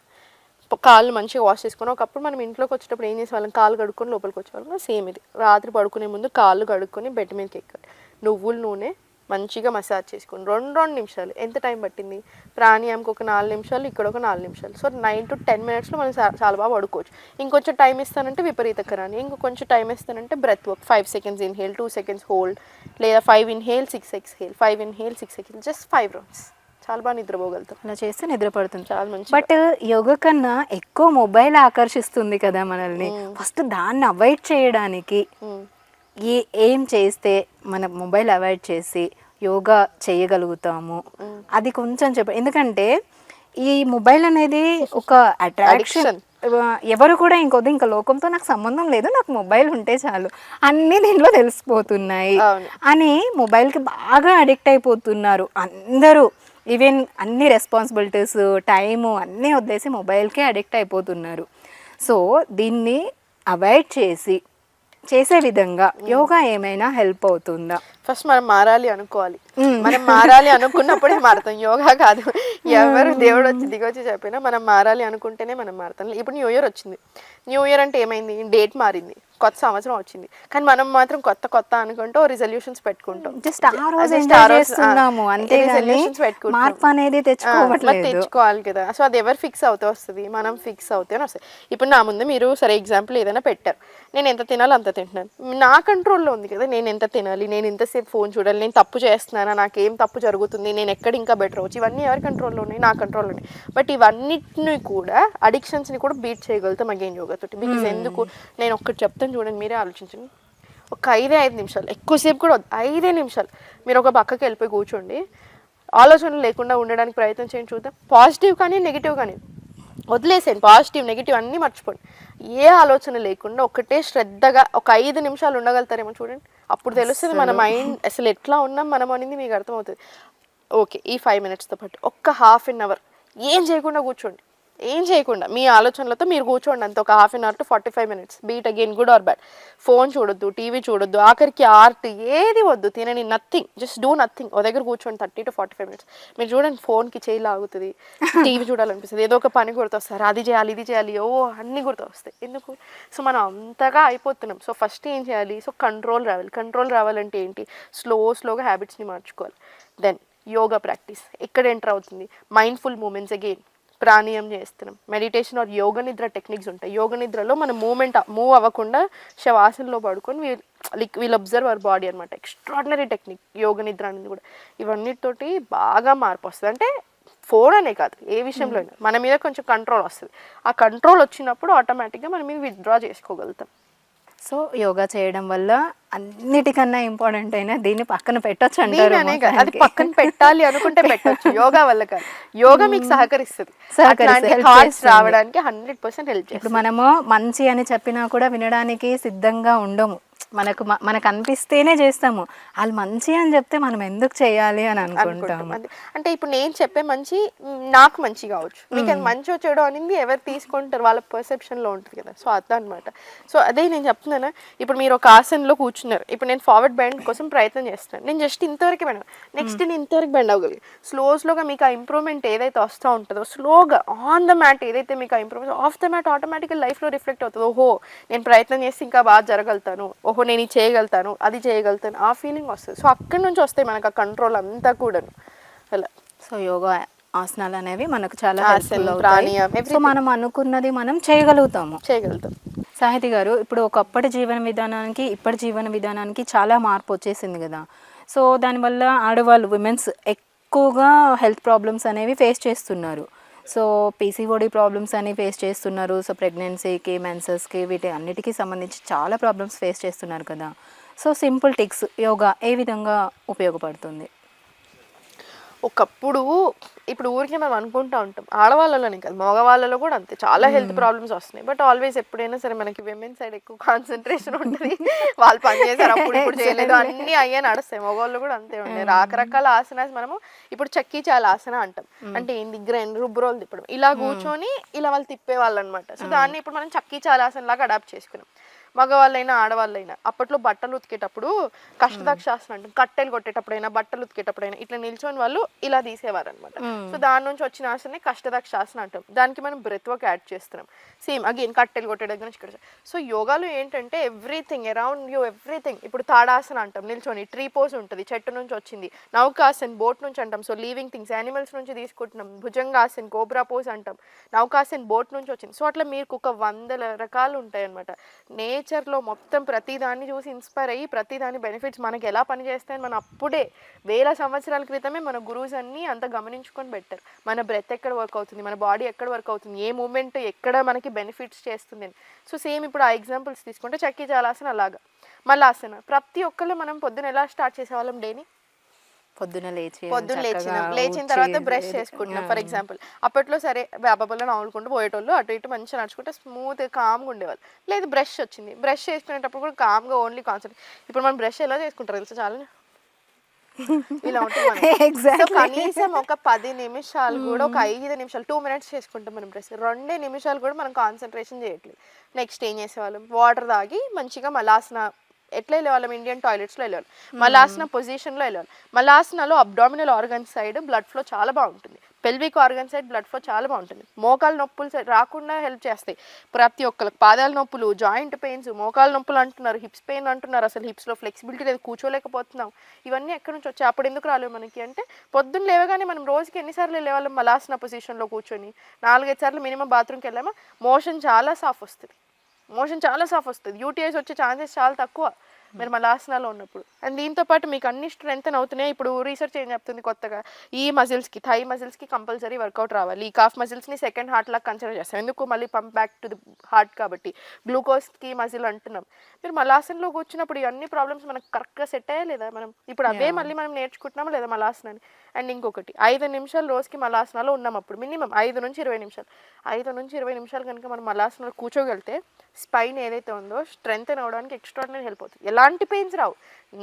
కాళ్ళు మంచిగా వాష్ చేసుకుని, ఒకప్పుడు మనం ఇంట్లోకి వచ్చేటప్పుడు ఏం చేసేవాళ్ళం, కాళ్ళు కడుక్కొని లోపలికి వచ్చేవాళ్ళం. సేమ్ ఇది, రాత్రి పడుకునే ముందు కాళ్ళు కడుక్కొని బెడ్ మీదకి ఎక్కాలి, నువ్వుల నూనె మంచిగా మసాజ్ చేసుకుని 2 నిమిషాలు. ఎంత టైం పట్టింది? ప్రాణాయామకి ఒక 4 నిమిషాలు, ఇక్కడ ఒక 4 నిమిషాలు. సో 9 to 10 minutesలో మనం చాలా బాగా పడుకోవచ్చు. ఇంకొంచెం టైం ఇస్తానంటే విపరీతకరాన్ని, ఇంకొంచెం టైం ఇస్తానంటే breath work. 5 seconds inhale, 2 seconds hold, లేదా 5 inhale 6 exhale, 5 inhale 6 exhale, just 5 rounds. చాలా బాగా నిద్రపోగలుగుతాం. అలా చేస్తే నిద్ర పడుతుంది. చాలా మంచి. బట్ యోగా కన్నా ఎక్కువ మొబైల్ ఆకర్షిస్తుంది కదా మనల్ని. ఫస్ట్ దాన్ని అవాయిడ్ చేయడానికి ఏం చేస్తే మన మొబైల్ అవాయిడ్ చేసి యోగా చేయగలుగుతాము, అది కొంచెం చెప్పండి. ఎందుకంటే ఈ మొబైల్ అనేది ఒక అట్రాక్షన్. ఎవరు కూడా ఇంకా లోకంతో నాకు సంబంధం లేదు, నాకు మొబైల్ ఉంటే చాలు, అన్నీ దీంట్లో తెలిసిపోతున్నాయి అని మొబైల్కి బాగా అడిక్ట్ అయిపోతున్నారు అందరూ. ఈవెన్ అన్ని రెస్పాన్సిబిలిటీస్, టైము అన్నీ వదిలేసి మొబైల్కే అడిక్ట్ అయిపోతున్నారు. సో దీన్ని అవాయిడ్ చేసే విధంగా యోగా ఏమైనా హెల్ప్ అవుతుందా? ఫస్ట్ మనం మారాలి అనుకోవాలి. మనం మారాలి అనుకున్నప్పుడే మారుతాం, యోగా కాదు. ఎవరు దేవుడు వచ్చి దిగొచ్చి చెప్పినా మనం మారాలి అనుకుంటేనే మనం మారుతాం. ఇప్పుడు న్యూ ఇయర్ వచ్చింది. న్యూ ఇయర్ అంటే ఏమైంది, డేట్ మారింది, కొత్త సంవత్సరం వచ్చింది. కానీ మనం మాత్రం కొత్త అనుకుంటూ రిజల్యూషన్స్ పెట్టుకుంటాం. జస్ట్ ఆ రోజు చేస్తున్నాము అంతే, రిజల్యూషన్స్ పెట్టుకుంటాం. మార్పు అనేది తెచ్చుకోవాలి కదా. సో అది ఎవరు ఫిక్స్ అవుతే వస్తుంది, మనం ఫిక్స్ అవుతే వస్తుంది. ఇప్పుడు నా ముందు మీరు సరే ఎగ్జాంపుల్ ఏదైనా పెట్టారు, నేను ఎంత తినాలో అంత తింటున్నాను, నా కంట్రోల్లో ఉంది కదా. నేను ఎంత తినాలి, నేను ఎంతసేపు ఫోన్ చూడాలి, నేను తప్పు చేస్తున్నానా, నాకేం తప్పు జరుగుతుంది, నేను ఎక్కడ ఇంకా బెటర్ అవచ్చు, ఇవన్నీ ఎవరి కంట్రోల్లో ఉన్నాయి, నా కంట్రోల్లో ఉన్నాయి. బట్ ఇవన్నిటిని కూడా, అడిక్షన్స్ని కూడా బీట్ చేయగలుగుతాం అగైన్ యోగాతోటి. బికాజ్ ఎందుకు, నేను ఒక్కటి చెప్తాను చూడండి, మీరే ఆలోచించండి. ఒక 5 నిమిషాలు, ఎక్కువసేపు కూడా 5 నిమిషాలు మీరు ఒక పక్కకి వెళ్ళిపోయి కూర్చోండి, ఆలోచనలు లేకుండా ఉండడానికి ప్రయత్నం చేయండి, చూద్దాం. పాజిటివ్ కానీ నెగిటివ్ కానీ వదిలేసేయండి, పాజిటివ్ నెగిటివ్ అన్నీ మర్చిపోండి. ఏ ఆలోచన లేకుండా ఒకటే శ్రద్ధగా ఒక 5 నిమిషాలు ఉండగలుగుతారేమో చూడండి. అప్పుడు తెలుస్తుంది మన మైండ్ అసలు ఎట్లా ఉన్నాం మనం అనేది మీకు అర్థమవుతుంది. ఓకే, ఈ 5 minutesతో పాటు ఒక్క 1/2 hour ఏం చేయకుండా కూర్చోండి, ఏం చేయకుండా మీ ఆలోచనలతో మీరు కూర్చోండి అంత, ఒక 1/2 hour to 45 minutes. Beat again good or bad. Phone చూడొద్దు, టీవీ చూడొద్దు, ఆఖరికి ఆర్ట్ ఏది వద్దు, తినని, నథింగ్, జస్ట్ డూ నథింగ్. ఓ దగ్గర కూర్చోండి 30 to 45 minutes. మీరు చూడండి, ఫోన్కి చేయి లాగుతుంది, టీవీ చూడాలనిపిస్తుంది, ఏదో ఒక పని గుర్తొస్తారు, అది చేయాలి ఇది చేయాలి, అన్నీ గుర్తొస్తాయి. ఎందుకు? సో మనం అంతగా అయిపోతున్నాం. సో ఫస్ట్ ఏం చేయాలి, సో కంట్రోల్ రావాలంటే ఏంటి, స్లోగా హ్యాబిట్స్ని మార్చుకోవాలి. దెన్ యోగా ప్రాక్టీస్ ఎక్కడ ఎంటర్ అవుతుంది, మైండ్ఫుల్ మూమెంట్స్. అగైన్ ప్రాణాయామం చేస్తున్నాం, మెడిటేషన్ ఆర్ యోగ నిద్ర టెక్నిక్స్ ఉంటాయి. యోగ నిద్రలో మనం మూవ్ అవ్వకుండా శవాసనలో పడుకొని వీల్ అబ్జర్వ్ అవర్ బాడీ అనమాట. ఎక్స్ట్రాడినరీ టెక్నిక్ యోగ నిద్ర అనేది కూడా. ఇవన్నిటితోటి బాగా మార్పు వస్తుంది. అంటే ఫోన్ అనే కాదు, ఏ విషయంలో అయినా మన మీద కొంచెం కంట్రోల్ వస్తుంది. ఆ కంట్రోల్ వచ్చినప్పుడు ఆటోమేటిక్గా మనం మీద విత్డ్రా చేసుకోగలుగుతాం. సో యోగా చేయడం వల్ల అన్నిటికన్నా ఇంపార్టెంట్ అయినా దీన్ని పక్కన పెట్టొచ్చు అంటారు. అది పక్కన పెట్టాలి అనుకుంటే పెట్టొచ్చు, యోగా వల్ల కాదు. యోగా మీకు సహకరిస్తుంది రావడానికి 100% హెల్ప్ చేస్తుంది. ఇప్పుడు మనము మంచి అని చెప్పినా కూడా వినడానికి సిద్ధంగా ఉండము. మనకు అనిపిస్తేనే చేస్తాము. వాళ్ళు మంచి అని చెప్తే మనం ఎందుకు చేయాలి అని అనుకుంటాము. అంటే ఇప్పుడు నేను చెప్పే మంచి నాకు మంచి కావచ్చు, మీకు అది మంచి చెడు అనేది ఎవరు తీసుకుంటారు వాళ్ళ పర్సెప్షన్లో ఉంటుంది కదా. సో అదనమాట. సో అదే నేను చెప్తున్నాను. ఇప్పుడు మీరు ఒక ఆసనలో కూర్చున్నారు, ఇప్పుడు నేను ఫార్వర్డ్ బెండ్ కోసం ప్రయత్నం చేస్తున్నాను, నేను జస్ట్ ఇంతవరకు బెండ్, నెక్స్ట్ నేను ఇంతవరకు బెండ్ అవ్వగలిగి స్లోగా మీకు ఆ ఇంప్రూవ్మెంట్ ఏదైతే వస్తూ ఉంటుందో స్లోగా ఆన్ ద మ్యాట్ ఏదైతే మీకు ఆ ఇంప్రూవ్మెంట్ ఆఫ్ ద మ్యాట్ ఆటోమేటిక్గా లైఫ్లో రిఫ్లెక్ట్ అవుతుంది. ఓహో నేను ప్రయత్నం చేస్తే ఇంకా బాగా జరగలుగుతాను, ఓహో నేను ఇది చేయగలుగుతాను, అది చేయగలుగుతాను, ఆ ఫీలింగ్ వస్తుంది. సో అక్కడి నుంచి వస్తాయి మనకు ఆ కంట్రోల్ అంతా కూడా అలా. సో యోగా ఆసనాలు అనేవి మనకు చాలా ప్రాణాయామం, సో మనం అనుకున్నది మనం చేయగలుగుతాం. సాహితి గారు, ఇప్పుడు ఒకప్పటి జీవన విధానానికి ఇప్పటి జీవన విధానానికి చాలా మార్పు వచ్చేసింది కదా. సో దానివల్ల ఆడవాళ్ళు విమెన్స్ ఎక్కువగా హెల్త్ ప్రాబ్లమ్స్ అనేవి ఫేస్ చేస్తున్నారు. సో పీసీఓడి ప్రాబ్లమ్స్ అనేవి ఫేస్ చేస్తున్నారు. సో ప్రెగ్నెన్సీకి, మెన్సెస్కి, వీటి అన్నిటికీ సంబంధించి చాలా ప్రాబ్లమ్స్ ఫేస్ చేస్తున్నారు కదా. సో సింపుల్ టిక్స్ యోగా ఏ విధంగా ఉపయోగపడుతుంది? ఒకప్పుడు ఇప్పుడు ఊరికే మనం అనుకుంటూ ఉంటాం, ఆడవాళ్ళలోనే కాదు మగవాళ్ళలో కూడా అంతే చాలా హెల్త్ ప్రాబ్లమ్స్ వస్తున్నాయి. బట్ ఆల్వేస్ ఎప్పుడైనా సరే మనకి విమెన్ సైడ్ ఎక్కువ కాన్సన్ట్రేషన్ ఉంటుంది. వాళ్ళు పని చేశారు, అప్పుడు ఇప్పుడు చేయలేదు, అన్నీ అయ్యే నడుస్తాయి. మగవాళ్ళు కూడా అంతే ఉండే రకరకాల ఆసనాస్. మనము ఇప్పుడు చక్కీ చాలా ఆసన అంటాం, అంటే ఏంది గ్రైండ్ రుబ్బురోలు తిప్పడం, ఇలా కూర్చొని ఇలా వాళ్ళు తిప్పేవాళ్ళు అనమాట. సో దాన్ని ఇప్పుడు మనం చక్కీ చాలా ఆసన లాగా అడాప్ట్ చేసుకున్నాం. మగవాళ్ళైనా ఆడవాళ్ళైనా అప్పట్లో బట్టలు ఉతికేటప్పుడు కష్టదక్షాసనం అంటాం, కట్టెలు కొట్టేటప్పుడైనా బట్టలు ఉతికేటప్పుడైనా ఇట్లా నిల్చొని వాళ్ళు ఇలా తీసేవారు అనమాట. సో దాని నుంచి వచ్చిన ఆసనే కష్టదక్షాసనం అంటాం. దానికి మనం బ్రెత్ వర్క్ యాడ్ చేస్తున్నాం. సేమ్ అగైన్ కట్టెలు కొట్టేటప్పుడు నుంచి ఇక్కడ. సో యోగాలో ఏంటంటే ఎవ్రీథింగ్ అరౌండ్ యూ, ఎవ్రీథింగ్. ఇప్పుడు తాడాసన అంటాం, నిల్చొని ట్రీ పోజ్ ఉంటుంది, చెట్టు నుంచి వచ్చింది. నౌకాసన్ బోట్ నుంచి అంటాం, సో లివింగ్ థింగ్స్ యానిమల్స్ నుంచి తీసుకుంటున్నాం. భుజంగాసన్ కోబ్రా పోజ్ అంటాం, నౌకాసన్ బోట్ నుంచి వచ్చింది. సో అట్లా మీకు ఒక 100 రకాలు ఉంటాయి అనమాట. నేచర్లో మొత్తం ప్రతిదాన్ని చూసి ఇన్స్పైర్ అయ్యి ప్రతిదాని బెనిఫిట్స్ మనకి ఎలా పనిచేస్తాయని మనం అప్పుడే వేల సంవత్సరాల క్రితమే మన గురువుస్ అన్నీ అంత గమనించుకొని పెట్టారు. మన బ్రెత్ ఎక్కడ వర్క్ అవుతుంది, మన బాడీ ఎక్కడ వర్క్ అవుతుంది, ఏ మూమెంట్ ఎక్కడ మనకి బెనిఫిట్స్ చేస్తుంది. సో సేమ్ ఇప్పుడు ఆ ఎగ్జాంపుల్స్ తీసుకుంటే చక్కీ చాలాసన అలాగా. మళ్ళాసన ప్రతి ఒక్కళ్ళు మనం పొద్దున ఎలా స్టార్ట్ చేసేవాళ్ళం డేని, పొద్దున్న లేచిన తర్వాత బ్రష్ చేసుకుంటున్నాం. ఫర్ ఎగ్జాంపుల్ అప్పట్లో సరే వేపపల్లో నవ్వులుకుంటూ పోయేటోళ్ళు, అటు ఇటు మంచిగా నడుచుకుంటే స్మూత్ కామ్గా ఉండేవాళ్ళు. లేదు బ్రష్ వచ్చింది, బ్రష్ చేసుకునేటప్పుడు కూడా కామ్గా ఓన్లీ కాన్సెప్ట్. ఇప్పుడు మనం బ్రష్ ఎలా చేసుకుంటారు తెలుసా, చాలా ఇలా ఉంటుంది. కనీసం ఒక 10 నిమిషాలు కూడా, ఒక 5 నిమిషాలు 2 మినిట్స్ చేసుకుంటాం మనం బ్రష్. 2 నిమిషాలు కూడా మనం కాన్సన్ట్రేషన్ చేయట్లేదు. నెక్స్ట్ ఏం చేసేవాళ్ళం, వాటర్ తాగి మంచిగా మలాసన ఎట్లా వెళ్ళేవాళ్ళం, ఇండియన్ టాయిలెట్స్లో వెళ్ళేవాళ్ళం. మలాసన పొజిషన్లో వెళ్ళేవాళ్ళం. మలాసనలో abdominal organs side blood flow చాలా బాగుంటుంది, pelvic organ side blood flow చాలా బాగుంటుంది. మోకాలు నొప్పులు రాకుండా హెల్ప్ చేస్తాయి ప్రతి ఒక్కరికి. పాదాల నొప్పులు, జాయింట్ పెయిన్స్, మోకాలు నొప్పులు అంటున్నారు, హిప్స్ పెయిన్ అంటున్నారు, అసలు హిప్స్లో ఫ్లెక్సిబిలిటీ లేదు, కూర్చోలేకపోతున్నాం. ఇవన్నీ ఎక్కడి నుంచి వచ్చాయి, అప్పుడు ఎందుకు రాలేవు మనకి అంటే, పొద్దున్న లేవగానే మనం రోజుకి ఎన్నిసార్లు వెళ్ళేవాళ్ళం మలాసన పొజిషన్లో కూర్చొని, 4-5 సార్లు మినిమం బాత్రూమ్కి వెళ్ళామా, మోషన్ చాలా సాఫ్ వస్తుంది. యూటీఐస్ వచ్చే ఛాన్సెస్ చాలా తక్కువ మీరు మలాసనాలో ఉన్నప్పుడు. అండ్ దీంతో పాటు మీకు అన్ని స్ట్రెంగ్త్ అవుతున్నాయి. ఇప్పుడు రీసెర్చ్ ఏం చెప్తుంది కొత్తగా, ఈ మజిల్స్కి, థై మజిల్స్కి కంపల్సరీ వర్కౌట్ రావాలి. ఈ కాఫ్ మజిల్స్ని సెకండ్ హార్ట్ లాగా కన్సిడర్ చేస్తాం, ఎందుకు మళ్ళీ pump back to the heart కాబట్టి. గ్లూకోజ్కి మజిల్ అంటున్నాం. మీరు మలాసనలో కూర్చున్నప్పుడు ఇవన్నీ ప్రాబ్లమ్స్ మనకు కరెక్ట్గా సెట్ అయ్యా లేదా, మనం ఇప్పుడు అవే మళ్ళీ మనం నేర్చుకుంటున్నామా లేదా మలాసనాన్ని. అండ్ ఇంకొకటి 5 నిమిషాలు రోజుకి మలాసనాలో ఉన్నాం, అప్పుడు మినిమం 5 నుంచి 20 నిమిషాలు. 5 నుంచి 20 నిమిషాలు కనుక మనం మలాసనాలో కూర్చోగలితే స్పైన్ ఏదైతే ఉందో స్ట్రెంగ్త్ అవడానికి ఎక్స్ట్రాడినరీ హెల్ప్ అవుతుంది. ఎలాంటి పెయిన్స్ రావు,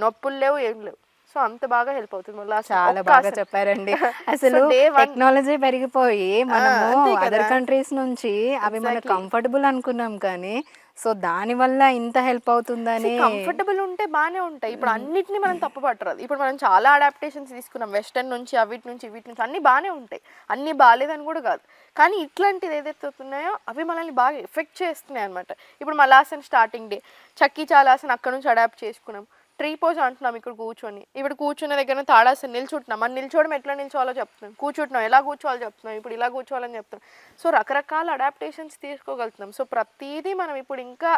నొప్పులు లేవు, ఏం లేవు. సో అంత బాగా హెల్ప్ అవుతుంది. చాలా బాగా చెప్పారండి. అసలు టెక్నాలజీ పెరిగిపోయి మనము అదర్ కంట్రీస్ నుంచి అవి మనకు కంఫర్టబుల్ అనుకున్నాం, కానీ సో దాని వల్ల ఇంత హెల్ప్ అవుతుందని. కంఫర్టబుల్ ఉంటే బాగానే ఉంటాయి. ఇప్పుడు అన్నిటిని మనం తప్పు పట్టరాదు. ఇప్పుడు మనం చాలా అడాప్టేషన్స్ తీసుకున్నాం, వెస్టర్న్ నుంచి, వీటి నుంచి అన్నీ బాగానే ఉంటాయి, అన్నీ బాగాలేదని కూడా కాదు. కానీ ఇట్లాంటిది ఏదైతే ఉన్నాయో అవి మనల్ని బాగా ఎఫెక్ట్ చేస్తున్నాయి అనమాట. ఇప్పుడు మలాసన్ స్టార్టింగ్ డే, చక్కీ చాలాసన్ అక్కడ నుంచి అడాప్ట్ చేసుకున్నాం. ట్రీ పోజ్ అంటున్నాం ఇక్కడ కూర్చొని, ఇప్పుడు కూర్చున్న దగ్గర తాడాసన నిల్చుంటున్నాం. మనం నిల్చోవడం ఎట్లా నిల్చోవాలో చెప్తున్నాం, కూర్చుంటున్నాం ఎలా కూర్చోవాలో చెప్తున్నాం, ఇప్పుడు ఇలా కూర్చోవాలని చెప్తున్నాం. సో రకరకాల అడాప్టేషన్స్ తీసుకోగలుగుతున్నాం. సో ప్రతిదీ మనం ఇప్పుడు ఇంకా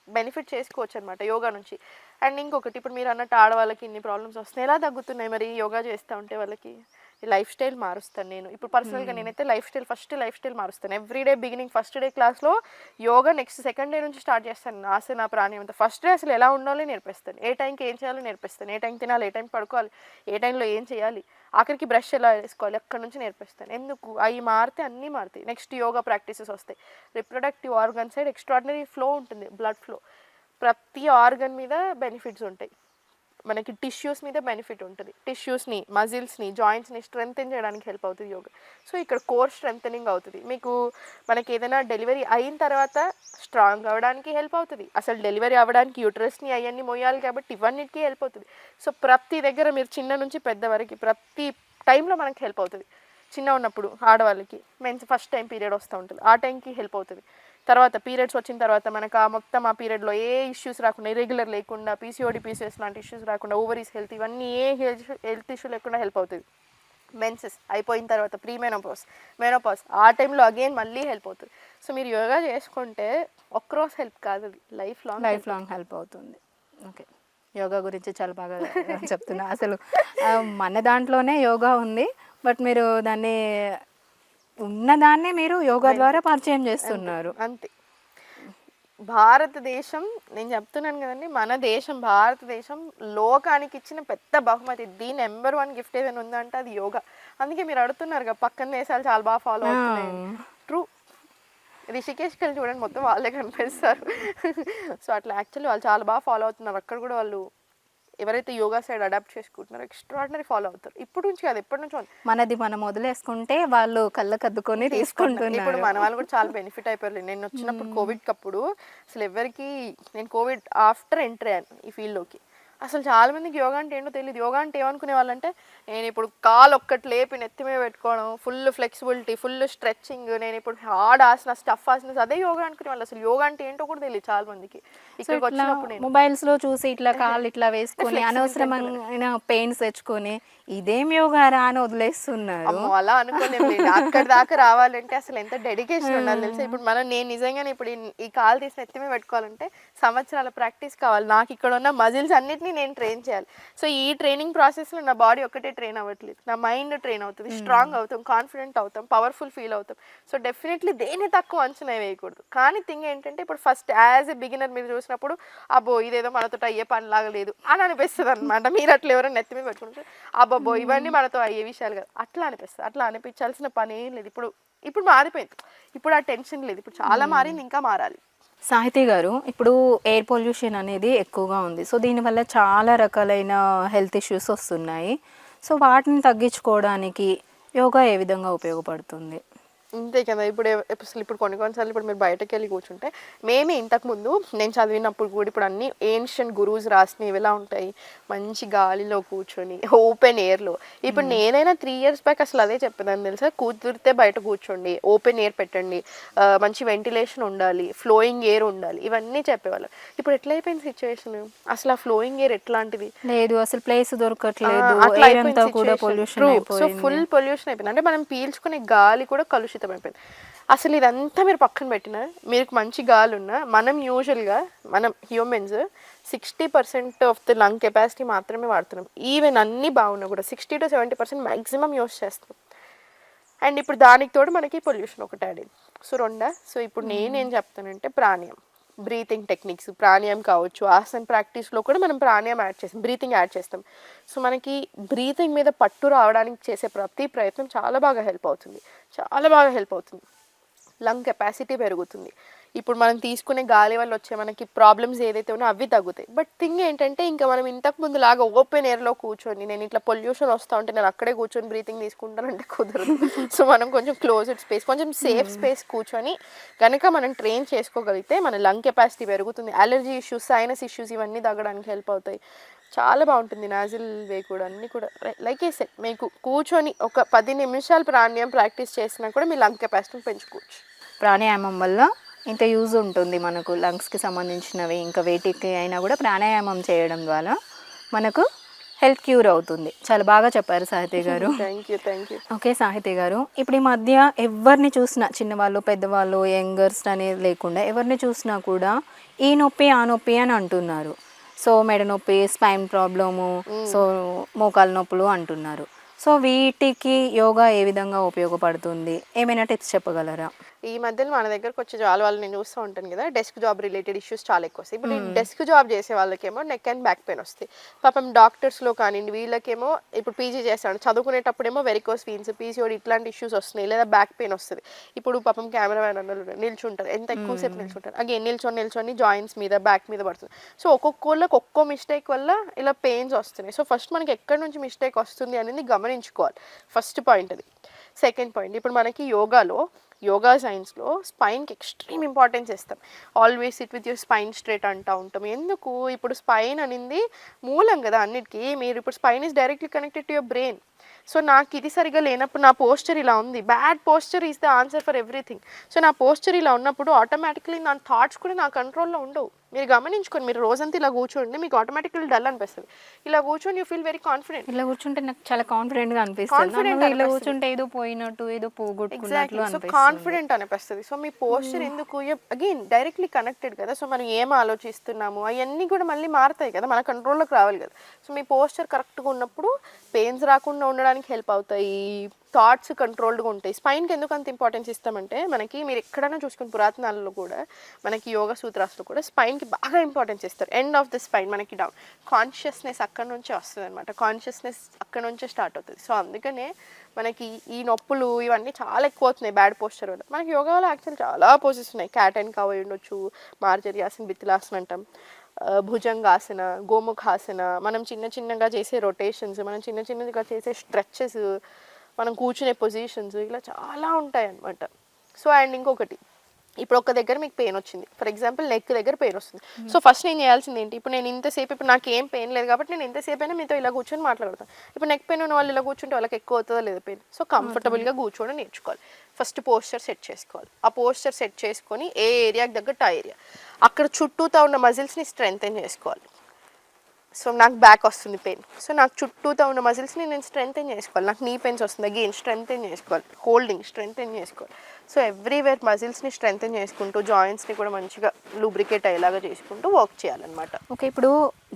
బెనిఫిట్ చేసుకోవచ్చు అనమాట యోగా నుంచి. అండ్ ఇంకొకటి, ఇప్పుడు మీరు అన్నట్టు ఆడవాళ్ళకి ఇన్ని ప్రాబ్లమ్స్ వస్తున్నాయి, ఎలా తగ్గుతున్నాయి మరి యోగా చేస్తూ ఉంటే వాళ్ళకి? లైఫ్ స్టైల్ మారుస్తాను నేను ఇప్పుడు పర్సనల్గా. నేనైతే లైఫ్ స్టైల్ మారుస్తాను. ఎవ్రీడే బిగినింగ్ ఫస్ట్ డే క్లాస్లో యోగా, నెక్స్ట్ సెకండ్ డే నుంచి స్టార్ట్ చేస్తాను ఆసన ప్రాణాయామం. ఫస్ట్ డే అసలు ఎలా ఉండాలో నేర్పిస్తాను, ఏ టైంకి ఏం చేయాలో నేర్పిస్తాను, ఏ టైంకి తినాలి, ఏ టైంకి పడుకోవాలి, ఏ టైంలో ఏం చేయాలి, ఆఖరికి బ్రష్ ఎలా వేసుకోవాలి, అక్కడ నుంచి నేర్పిస్తాను. ఎందుకు అవి మారితే అన్నీ మారుతాయి. నెక్స్ట్ యోగా ప్రాక్టీసెస్ వస్తాయి. Reproductive organ side extraordinary flow ఉంటుంది, బ్లడ్ ఫ్లో. ప్రతి ఆర్గన్ మీద బెనిఫిట్స్ ఉంటాయి. మనకి టిష్యూస్ మీద బెనిఫిట్ ఉంటుంది. టిష్యూస్ని, మజిల్స్ని, జాయింట్స్ని స్ట్రెంగ్తెన్ చేయడానికి హెల్ప్ అవుతుంది యోగా. సో ఇక్కడ కోర్ స్ట్రెంగ్తెనింగ్ అవుతుంది. మీకు మనకి ఏదైనా డెలివరీ అయిన తర్వాత స్ట్రాంగ్ అవ్వడానికి హెల్ప్ అవుతుంది. అసలు డెలివరీ అవ్వడానికి యూట్రస్ని అవన్నీ మోయాలి కాబట్టి ఇవన్నిటికీ హెల్ప్ అవుతుంది. సో ప్రతి దగ్గర మీరు చిన్న నుంచి పెద్ద వరకు ప్రతి టైంలో మనకి హెల్ప్ అవుతుంది. చిన్న ఉన్నప్పుడు ఆడవాళ్ళకి ఫస్ట్ టైం పీరియడ్ వస్తూ ఉంటుంది, ఆ టైంకి హెల్ప్ అవుతుంది. తర్వాత పీరియడ్స్ వచ్చిన తర్వాత మనకు ఆ పీరియడ్లో ఏ ఇష్యూస్ రాకుండా, ఇరెగ్యులర్ లేకుండా, పీసీఓడి పీసీఎస్ లాంటి ఇష్యూస్ రాకుండా, ఓవరీస్ హెల్త్, ఇవన్నీ ఏ హెల్త్ ఇష్యూ లేకుండా హెల్ప్ అవుతుంది. మెన్సెస్ అయిపోయిన తర్వాత మెనోపాజ్ ఆ టైంలో అగైన్ మళ్ళీ హెల్ప్ అవుతుంది. సో మీరు యోగా చేసుకుంటే ఒక్కరోజు హెల్ప్ కాదు, అది లైఫ్ లాంగ్ హెల్ప్ అవుతుంది. ఓకే, యోగా గురించి చాలా బాగా చెప్తున్నా. అసలు మన దాంట్లోనే యోగా ఉంది, బట్ మీరు దాన్ని ఉన్నదాన్ని మీరు యోగా ద్వారా పరిచయం చేస్తున్నారు. అంతే. భారతదేశం, నేను చెప్తున్నాను కదండి, మన దేశం భారతదేశం లోకానికి ఇచ్చిన పెద్ద బహుమతి. దీని నెంబర్ 1 గిఫ్ట్ ఏదైనా ఉందంటే అది యోగా. అందుకే మీరు అడుగుతున్నారు కదా పక్కన దేశాలు చాలా బాగా ఫాలో అవుతున్నాయి. ట్రూ. రిషికేష్కి వెళ్ళి చూడండి, మొత్తం వాళ్ళే కనిపిస్తారు. సో అట్లా యాక్చువల్లీ వాళ్ళు చాలా బాగా ఫాలో అవుతున్నారు. అక్కడ కూడా వాళ్ళు ఎవరైతే యోగా సైడ్ అడాప్ట్ చేసుకుంటున్నారో ఎక్స్ట్రాడినరీ ఫాలో అవుతారు. ఇప్పుడు నుంచి కాదు, ఎప్పటి నుంచో. మనది మనం వదిలేసుకుంటే వాళ్ళు కళ్ళకద్దుకొని తీసుకుంటున్నారు. ఇప్పుడు మన వాళ్ళు కూడా చాలా బెనిఫిట్ అయిపోయారు. నేను వచ్చినప్పుడు కోవిడ్కి అప్పుడు అసలు ఎవరికి, నేను కోవిడ్ ఆఫ్టర్ ఎంటర్ అయ్యాను ఈ ఫీల్డ్లోకి. అసలు చాలా మందికి యోగా అంటే ఏంటో తెలియదు. యోగా అంటే ఏమనుకునే వాళ్ళంటే నేను ఇప్పుడు కాలు ఒక్కటి లేపి నెత్తిమే పెట్టుకోవడం, ఫుల్ ఫ్లెక్సిబిలిటీ, ఫుల్ స్ట్రెచ్చింగ్, నేను ఇప్పుడు హార్డ్ ఆసన, స్టఫ్ ఆసన, అదే యోగా అనుకునే వాళ్ళు. అసలు యోగా అంటే ఏంటో కూడా తెలియదు చాలా మందికి. ఇక్కడికి వచ్చినప్పుడు మొబైల్స్ లో చూసి ఇట్లా కాళ్ళు ఇట్లా వేసుకొని అనవసరమైన పెయిన్స్ తెచ్చుకొని ఇదేం యోగారా అని వదిలేస్తున్నారు. అలా అనుకోలేము. అక్కడ దాకా రావాలంటే అసలు ఎంత డెడికేషన్ ఉండాలి తెలుసా. ఇప్పుడు నేను నిజంగానే ఇప్పుడు ఈ కాలు తీసి నెత్తిమే పెట్టుకోవాలంటే సంవత్సరాల ప్రాక్టీస్ కావాలి. నాకు ఇక్కడ ఉన్న మజిల్స్ అన్నిటినీ నేను ట్రైన్ చేయాలి. సో ఈ ట్రైనింగ్ ప్రాసెస్లో నా బాడీ ఒక్కటే ట్రైన్ అవ్వట్లేదు, నా మైండ్ ట్రైన్ అవుతుంది, స్ట్రాంగ్ అవుతాం, కాన్ఫిడెంట్ అవుతాం, పవర్ఫుల్ ఫీల్ అవుతాం. సో డెఫినెట్లీ దేని తక్కువ అంచనా వేయకూడదు. కానీ థింగ్ ఏంటంటే ఇప్పుడు ఫస్ట్ యాజ్ ఎ బిగినర్ మీరు చూసినప్పుడు అబ్బో ఇదేదో మనతో అయ్యే పని లాగా లేదు అని అనిపిస్తుంది అనమాట. మీరు అట్లా ఎవరైనా నెత్తి మీద పెట్టుకుంటే అబ్బో ఇవన్నీ మనతో అయ్యే విషయాలు కాదు అట్లా అనిపిస్తుంది. అట్లా అనిపించాల్సిన పని ఏం లేదు. ఇప్పుడు మారిపోయింది. ఇప్పుడు ఆ టెన్షన్ లేదు. ఇప్పుడు చాలా మారింది, ఇంకా మారాలి. సాహితీ గారు, ఇప్పుడు ఎయిర్ పొల్యూషన్ అనేది ఎక్కువగా ఉంది. సో దీనివల్ల చాలా రకాలైన హెల్త్ ఇష్యూస్ వస్తున్నాయి. సో వాటిని తగ్గించుకోవడానికి యోగా ఏ విధంగా ఉపయోగపడుతుంది? అంతే కదా. ఇప్పుడు కొన్నిసార్లు ఇప్పుడు మీరు బయటకు వెళ్ళి కూర్చుంటే, మేమే ఇంతకుముందు నేను చదివినప్పుడు కూడా ఇప్పుడు అన్ని ఏన్షియంట్ గురూస్ రాసినవి ఎలా ఉంటాయి, మంచి గాలిలో కూర్చొని ఓపెన్ ఎయిర్లో. ఇప్పుడు నేనైనా 3 years బ్యాక్ అసలు అదే చెప్పేదాన్ని తెలుసా, కుదిరితే బయట కూర్చోండి, ఓపెన్ ఎయిర్ పెట్టండి, మంచి వెంటిలేషన్ ఉండాలి, ఫ్లోయింగ్ ఎయిర్ ఉండాలి, ఇవన్నీ చెప్పేవాళ్ళం. ఇప్పుడు ఎట్లా అయిపోయింది సిచ్యువేషన్, అసలు ఆ ఫ్లోయింగ్ ఎయిర్ ఎట్లాంటిది లేదు, అసలు ప్లేస్ దొరకట్లేదు, సో ఫుల్ పొల్యూషన్ అయిపోయింది. అంటే మనం పీల్చుకునే గాలి కూడా కలుషితం అయిపోయింది. అసలు ఇదంతా మీరు పక్కన పెట్టినా, మీకు మంచి గాలి ఉన్నా, మనం humans 60% of the lung capacity మాత్రమే వాడుతున్నాం. ఈవెన్ అన్నీ బాగున్నా కూడా 60 to 70% మ్యాక్సిమం యూస్ చేస్తున్నాం. అండ్ ఇప్పుడు దానికి తోడు మనకి పొల్యూషన్ ఒకటి యాడ్ అయింది. సో ఇప్పుడు నేనేం చెప్తానంటే ప్రాణాయామం, బ్రీతింగ్ టెక్నిక్స్, ప్రాణాయామం కావచ్చు, ఆసన్ ప్రాక్టీస్లో కూడా మనం ప్రాణాయామం యాడ్ చేస్తాం, బ్రీతింగ్ యాడ్ చేస్తాం. సో మనకి బ్రీతింగ్ మీద పట్టు రావడానికి చేసే ప్రతి ప్రయత్నం చాలా బాగా హెల్ప్ అవుతుంది. లంగ్ కెపాసిటీ పెరుగుతుంది. ఇప్పుడు మనం తీసుకునే గాలి వల్ల వచ్చే మనకి ప్రాబ్లమ్స్ ఏదైతే ఉన్నాయో అవి తగ్గుతాయి. బట్ థింగ్ ఏంటంటే ఇంకా మనం ఇంతకు ముందు లాగా ఓపెన్ ఎయిర్లో కూర్చొని నేను ఇట్లా పొల్యూషన్ వస్తూ ఉంటే నేను అక్కడే కూర్చొని బ్రీతింగ్ తీసుకుంటానంటే కుదరదు. సో మనం కొంచెం క్లోజ్డ్ స్పేస్, కొంచెం సేఫ్ స్పేస్ కూర్చొని కనుక మనం ట్రైన్ చేసుకోగలిగితే మన లంగ్ కెపాసిటీ పెరుగుతుంది. అలర్జీ ఇష్యూస్, సైనస్ ఇష్యూస్ ఇవన్నీ తగ్గడానికి హెల్ప్ అవుతాయి. చాలా బాగుంటుంది. నాజిల్ వే కూడా అన్నీ కూడా లైక్ ఏ సెట్, మీకు కూర్చొని ఒక 10 నిమిషాలు ప్రాణాయామం ప్రాక్టీస్ చేసినా కూడా మీ లంగ్ కెపాసిటీని పెంచుకోవచ్చు. ప్రాణాయామం వల్ల ఇంత యూజ్ ఉంటుంది మనకు, లంగ్స్కి సంబంధించినవి ఇంకా వేటికి అయినా కూడా ప్రాణాయామం చేయడం ద్వారా మనకు హెల్త్ క్యూర్ అవుతుంది. చాలా బాగా చెప్పారు సాహితీ గారు. Thank you. ఓకే సాహితీ గారు, ఇప్పుడు ఈ మధ్య ఎవరిని చూసినా, చిన్నవాళ్ళు పెద్దవాళ్ళు యంగర్స్ అనేది లేకుండా ఎవరిని చూసినా కూడా ఈ నొప్పి ఆ నొప్పి అని అంటున్నారు. సో మెడ నొప్పి, స్పైన్ ప్రాబ్లము, సో మోకాలు నొప్పులు అంటున్నారు. సో వీటికి యోగా ఏ విధంగా ఉపయోగపడుతుంది, ఏమైనా టిప్స్ చెప్పగలరా? ఈ మధ్యలో మన దగ్గరకు వచ్చే జాబ్ వాళ్ళు నేను చూస్తూ ఉంటాను కదా, డెస్క్ జాబ్ రిలేటెడ్ ఇష్యూస్ చాలా ఎక్కువ వస్తాయి. ఇప్పుడు డెస్క్ జాబ్ చేసే వాళ్ళకేమో నెక్ అండ్ బ్యాక్ పెయిన్ వస్తాయి. పాపం డాక్టర్స్లో కానివ్వండి వీళ్ళకేమో ఇప్పుడు పీజీ చేస్తాడు చదువుకునేటప్పుడేమో వెరికోస్ వీన్స్, పీసీఓడి ఇట్లాంటి ఇష్యూస్ వస్తున్నాయి, లేదా బ్యాక్ పెయిన్ వస్తుంది. ఇప్పుడు పాపం కెమెరామెన్ అన్నలు నిల్చుంటారు, ఎంత ఎక్కువసేపు నిల్చుంటారు, అగైన్ నిల్చొని జాయింట్స్ మీద బ్యాక్ మీద పడుతుంది. సో ఒక్కొక్కళ్ళకి ఒక్కో మిస్టేక్ వల్ల ఇలా పెయిన్స్ వస్తున్నాయి. సో ఫస్ట్ మనకి ఎక్కడి నుంచి మిస్టేక్ వస్తుంది అనేది గమనించుకోవాలి. ఫస్ట్ పాయింట్ అది. సెకండ్ పాయింట్, ఇప్పుడు మనకి యోగా సైన్స్లో స్పైన్కి ఎక్స్ట్రీమ్ ఇంపార్టెన్స్ ఇస్తాం. Always SIT with your spine straight అంటూ ఉంటాం. ఎందుకు, ఇప్పుడు స్పైన్ అనేది మూలం కదా అన్నిటికీ. మీరు ఇప్పుడు spine is directly connected to your brain. So నాకు ఇది సరిగా లేనప్పుడు నా పోస్చర్ ఇలా ఉంది, bad posture is the answer for everything. So నా పోస్చర్ ఇలా ఉన్నప్పుడు ఆటోమేటిక్లీ నా థాట్స్ కూడా నా కంట్రోల్లో ఉండవు. మీరు గమనించుకోండి, మీరు రోజంతా ఇలా కూర్చోండి మీకు ఆటోమేటిక్లీ డల్ అనిపిస్తుంది. ఇలా కూర్చొని యూ ఫీల్ వెరీ కాన్ఫిడెంట్. ఇలా కూర్చుంటే నాకు చాలా కాన్ఫిడెంట్గా అనిపిస్తుంది. ఇలా కూర్చుంటే ఏదో పోయినట్టు ఏదో పోగొట్టుకున్నట్లు అనిపిస్తుంది, కాన్ఫిడెంట్ అనిపిస్తుంది. సో మీ పోస్చర్ ఎందుకు, అగైన్ డైరెక్ట్లీ కనెక్టెడ్ కదా. సో మనం ఏం ఆలోచిస్తున్నాము అవన్నీ కూడా మళ్ళీ మారుతాయి కదా, మన కంట్రోల్లోకి రావాలి కదా. సో మీ పోస్చర్ కరెక్ట్గా ఉన్నప్పుడు పెయిన్స్ రాకుండా ఉండడానికి హెల్ప్ అవుతాయి, థాట్స్ కంట్రోల్డ్గా ఉంటాయి. స్పైన్కి ఎందుకు అంత ఇంపార్టెన్స్ ఇస్తామంటే, మనకి మీరు ఎక్కడైనా చూసుకుని పురాతనాలలో కూడా మనకి యోగా సూత్రాస్లో కూడా స్పైన్కి బాగా ఇంపార్టెన్స్ ఇస్తారు. ఎండ్ ఆఫ్ ద స్పైన్ మనకి డౌన్, కాన్షియస్నెస్ అక్కడ నుంచే వస్తుంది అనమాట, కాన్షియస్నెస్ అక్కడ నుంచే స్టార్ట్ అవుతుంది. సో అందుకనే మనకి ఈ నొప్పులు ఇవన్నీ చాలా ఎక్కువ అవుతున్నాయి బ్యాడ్ పోస్చర్ వల్ల. మనకి యోగాలో యాక్చువల్ చాలా పోజెస్ ఉన్నాయి. క్యాట్ అండ్ కవ్ ఉండొచ్చు, మార్జరియాసన్, బిత్తిలాసన్ అంటాం, భుజంగాసన, గోముఖాసన, మనం చిన్నగా చేసే రొటేషన్స్, మనం చిన్నగా చేసే స్ట్రెచెస్, మనం కూర్చునే పొజిషన్స్, ఇలా చాలా ఉంటాయి అన్నమాట. సో అండ్ ఇంకొకటి, ఇప్పుడు ఒక దగ్గర మీకు పెయిన్ వచ్చింది, ఫర్ ఎగ్జాంపుల్ నెక్ దగ్గర పెయిన్ వస్తుంది. సో ఫస్ట్ నేను చేయాల్సింది ఏంటి, ఇప్పుడు నేను ఇంతసేపు, ఇప్పుడు నాకు ఏం పెయిన్ లేదు కాబట్టి నేను ఎంతసేపు అయినా మీతో ఇలా కూర్చొని మాట్లాడతాను. ఇప్పుడు నెక్ పెయిన్ ఉన్న వాళ్ళు ఇలా కూర్చుంటే వాళ్ళకి ఎక్కువ అవుతుందా లేదా పెయిన్. సో కంఫర్టబుల్గా కూర్చోవడం నేర్చుకోవాలి. ఫస్ట్ పోస్చర్ సెట్ చేసుకోవాలి. ఆ పోస్చర్ సెట్ చేసుకొని ఏ ఏరియాకి తగ్గట్టు ఆ ఏరియా, అక్కడ చుట్టూతా ఉన్న మజిల్స్ని స్ట్రెంగ్తెన్ చేసుకోవాలి. సో నాకు బ్యాక్ వస్తుంది పెయిన్, సో నాకు చుట్టూతో ఉన్న మజిల్స్ని నేను స్ట్రెంగ్తెన్ చేసుకోవాలి. నాకు నీ పెయిన్స్ వస్తుంది, అగైన్ స్ట్రెంగ్తెన్ చేసుకోవాలి. హోల్డింగ్ స్ట్రెంగ్తెన్ చేసుకోవాలి. సో ఎవ్రీవేర్ మజిల్స్ని స్ట్రెంగ్తెన్ చేసుకుంటూ జాయింట్స్ని కూడా మంచిగా లూబ్రికేట్ అయ్యేలాగా చేసుకుంటూ వర్క్ చేయాలన్నమాట. ఓకే, ఇప్పుడు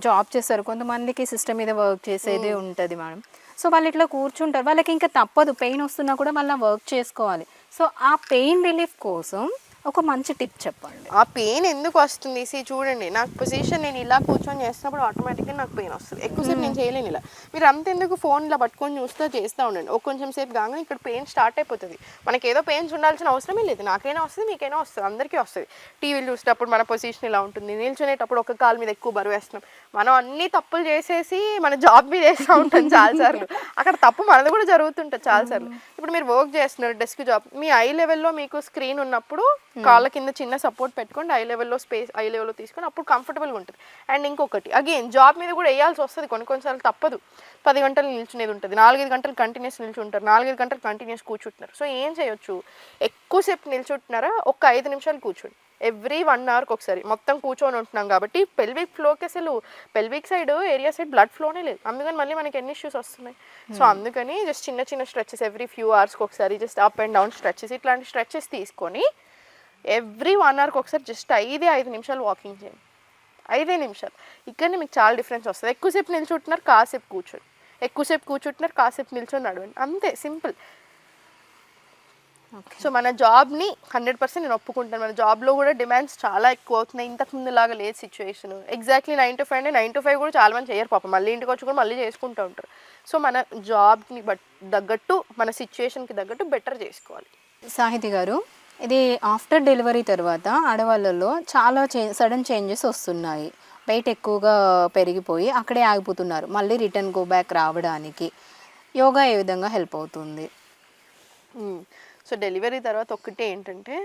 జాబ్ చేస్తారు, కొంతమందికి సిస్టమ్ మీద వర్క్ చేసేది ఉంటుంది మేడం. సో వాళ్ళు ఇట్లా కూర్చుంటారు, వాళ్ళకి ఇంకా తప్పదు, పెయిన్ వస్తున్నా కూడా మళ్ళీ వర్క్ చేసుకోవాలి. సో ఆ పెయిన్ రిలీఫ్ కోసం ఒక మంచి టిప్ చెప్పండి. ఆ పెయిన్ ఎందుకు వస్తుంది, చూడండి నాకు పొజిషన్ నేను ఇలా కూర్చొని చేస్తున్నప్పుడు ఆటోమేటిక్గా నాకు పెయిన్ వస్తుంది. ఎక్కువసేపు నేను చేయలేను ఇలా. మీరు అంతెందుకు ఫోన్ ఇలా పట్టుకొని చేస్తూ ఉండండి. ఒక కొంచెం సేపు కాగానే ఇక్కడ పెయిన్ స్టార్ట్ అయిపోతుంది. మనకి ఏదో పెయిన్స్ ఉండాల్సిన అవసరమే లేదు. నాకైనా వస్తుంది, మీకైనా వస్తుంది, అందరికీ వస్తుంది. టీవీలు చూసేటప్పుడు మన పొజిషన్ ఇలా ఉంటుంది, నిల్చునేటప్పుడు ఒక కాలు మీద ఎక్కువ బరువు వేస్తున్నాం. మనం అన్ని తప్పులు చేసేసి మన జాబ్ మీద వేస్తూ ఉంటాం చాలాసార్లు. అక్కడ తప్పు మనది కూడా జరుగుతుంటుంది చాలాసార్లు. ఇప్పుడు మీరు వర్క్ చేస్తున్నారు డెస్క్ జాబ్, మీ ఐ లెవెల్లో మీకు స్క్రీన్ ఉన్నప్పుడు కాళ్ళ కింద చిన్న సపోర్ట్ పెట్టుకోండి, ఐ లెవెల్లో ఐ లెవెల్లో తీసుకొని అప్పుడు కంఫర్టబుల్గా ఉంటుంది. అండ్ ఇంకొకటి, అగైన్ జాబ్ మీద కూడా వేయాల్సి వస్తుంది కొన్నిసార్లు, తప్పదు. 10 గంటలు నిల్చునేది ఉంటుంది, 4-5 గంటలు కంటిన్యూస్ నిల్చుంటారు, 4-5 గంటలు కంటిన్యూస్ కూర్చుంటున్నారు. సో ఏం చేయొచ్చు, ఎక్కువసేపు నిల్చుంటున్నారా, ఒక 5 నిమిషాలు కూర్చోండి. ఎవ్రీ 1 అవర్కి ఒకసారి మొత్తం కూర్చొని ఉంటున్నాం కాబట్టి పెల్విక్ ఫ్లోకి అసలు pelvic side area side blood ఫ్లోనే లేదు. అందుకని మళ్ళీ మనకి ఎన్ని ఇష్యూస్ వస్తున్నాయి. సో అందుకని జస్ట్ చిన్న స్ట్రెచెస్ ఎవ్రీ ఫ్యూ అవర్స్కి ఒకసారి, just up and down stretches, ఇట్లాంటి స్ట్రెచెస్ తీసుకొని ఎవ్రీ 1 అవర్కి ఒకసారి జస్ట్ 5 నిమిషాలు వాకింగ్ చేయండి. 5 నిమిషాలు. ఇక్కడనే మీకు చాలా డిఫరెన్స్ వస్తుంది. ఎక్కువసేపు నిల్చుంటున్నారు, కాసేపు కూర్చోండి, ఎక్కువసేపు కూర్చుంటున్నారు, కాసేపు నిల్చొని నడవండి, అంతే, సింపుల్. సో మన జాబ్ని 100% నేను ఒప్పుకుంటాను. మన జాబ్లో కూడా డిమాండ్స్ చాలా ఎక్కువ అవుతున్నాయి, ఇంతకు ముందులాగా లేదు సిచ్యువేషన్. ఎగ్జాక్ట్లీ 9 to 5 అంటే 9 to 5 కూడా చాలా మంది చేయరు పాపం, మళ్ళీ ఇంటికి వచ్చి కూడా మళ్ళీ చేసుకుంటూ ఉంటారు. సో మన జాబ్ని తగ్గట్టు, మన సిచ్యువేషన్కి తగ్గట్టు బెటర్ చేసుకోవాలి. సాహితి గారు, ఇది ఆఫ్టర్ డెలివరీ తర్వాత ఆడవాళ్ళలో చాలా సడన్ చేంజెస్ వస్తున్నాయి. వెయిట్ ఎక్కువగా పెరిగిపోయి అక్కడే ఆగిపోతున్నారు, మళ్ళీ రిటర్న్ గో బ్యాక్ రావడానికి యోగా ఏ విధంగా హెల్ప్ అవుతుంది? సో డెలివరీ తర్వాత ఒకటే ఏంటంటే,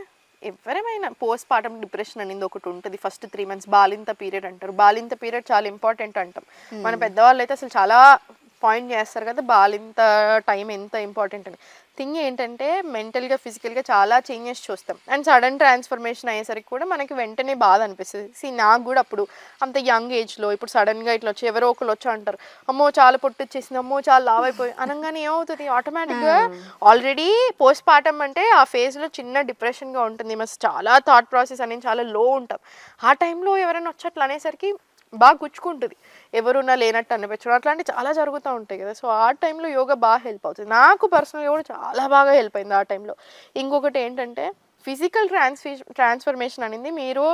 ఎవరైనా పోస్ట్ పార్టమ్ డిప్రెషన్ అనేది ఒకటి ఉంటుంది. ఫస్ట్ 3 months బాలింత పీరియడ్ అంటారు. బాలింత పీరియడ్ చాలా ఇంపార్టెంట్ అంటాం. మన పెద్దవాళ్ళు అయితే అసలు చాలా పాయింట్ చేస్తారు కదా, బాలింత టైం ఎంత ఇంపార్టెంట్ అని. థింగ్ ఏంటంటే, మెంటల్గా ఫిజికల్గా చాలా చేంజెస్ చూస్తాం. అండ్ సడన్ ట్రాన్స్ఫర్మేషన్ అయ్యేసరికి కూడా మనకి వెంటనే బాధ అనిపిస్తుంది. నాకు కూడా అప్పుడు అంత యంగ్ ఏజ్లో ఇప్పుడు సడన్గా ఇట్లా వచ్చి ఎవరో ఒకరు వచ్చి అంటారు, అమ్మో చాలా పొట్టు వచ్చేసింది, అమ్మో చాలా లావ్ అయిపోయి అనగానే ఏమవుతుంది, ఆటోమేటిక్గా ఆల్రెడీ పోస్ట్ పార్టమ్ అంటే ఆ ఫేజ్లో చిన్న డిప్రెషన్గా ఉంటుంది, మన చాలా థాట్ ప్రాసెస్ అనేది చాలా లో ఉంటాం. ఆ టైంలో ఎవరైనా వచ్చి అట్లా అనేసరికి బాగా గుచ్చుకుంటుంది, ఎవరున్నా లేనట్టు అనిపించడం, అట్లాంటివి చాలా జరుగుతూ ఉంటాయి కదా. సో ఆ టైంలో యోగా బాగా హెల్ప్ అవుతుంది. నాకు పర్సనల్గా కూడా చాలా బాగా హెల్ప్ అయింది ఆ టైంలో. ఇంకొకటి ఏంటంటే, ఫిజికల్ ట్రాన్స్ఫర్మేషన్ అనేది మీరు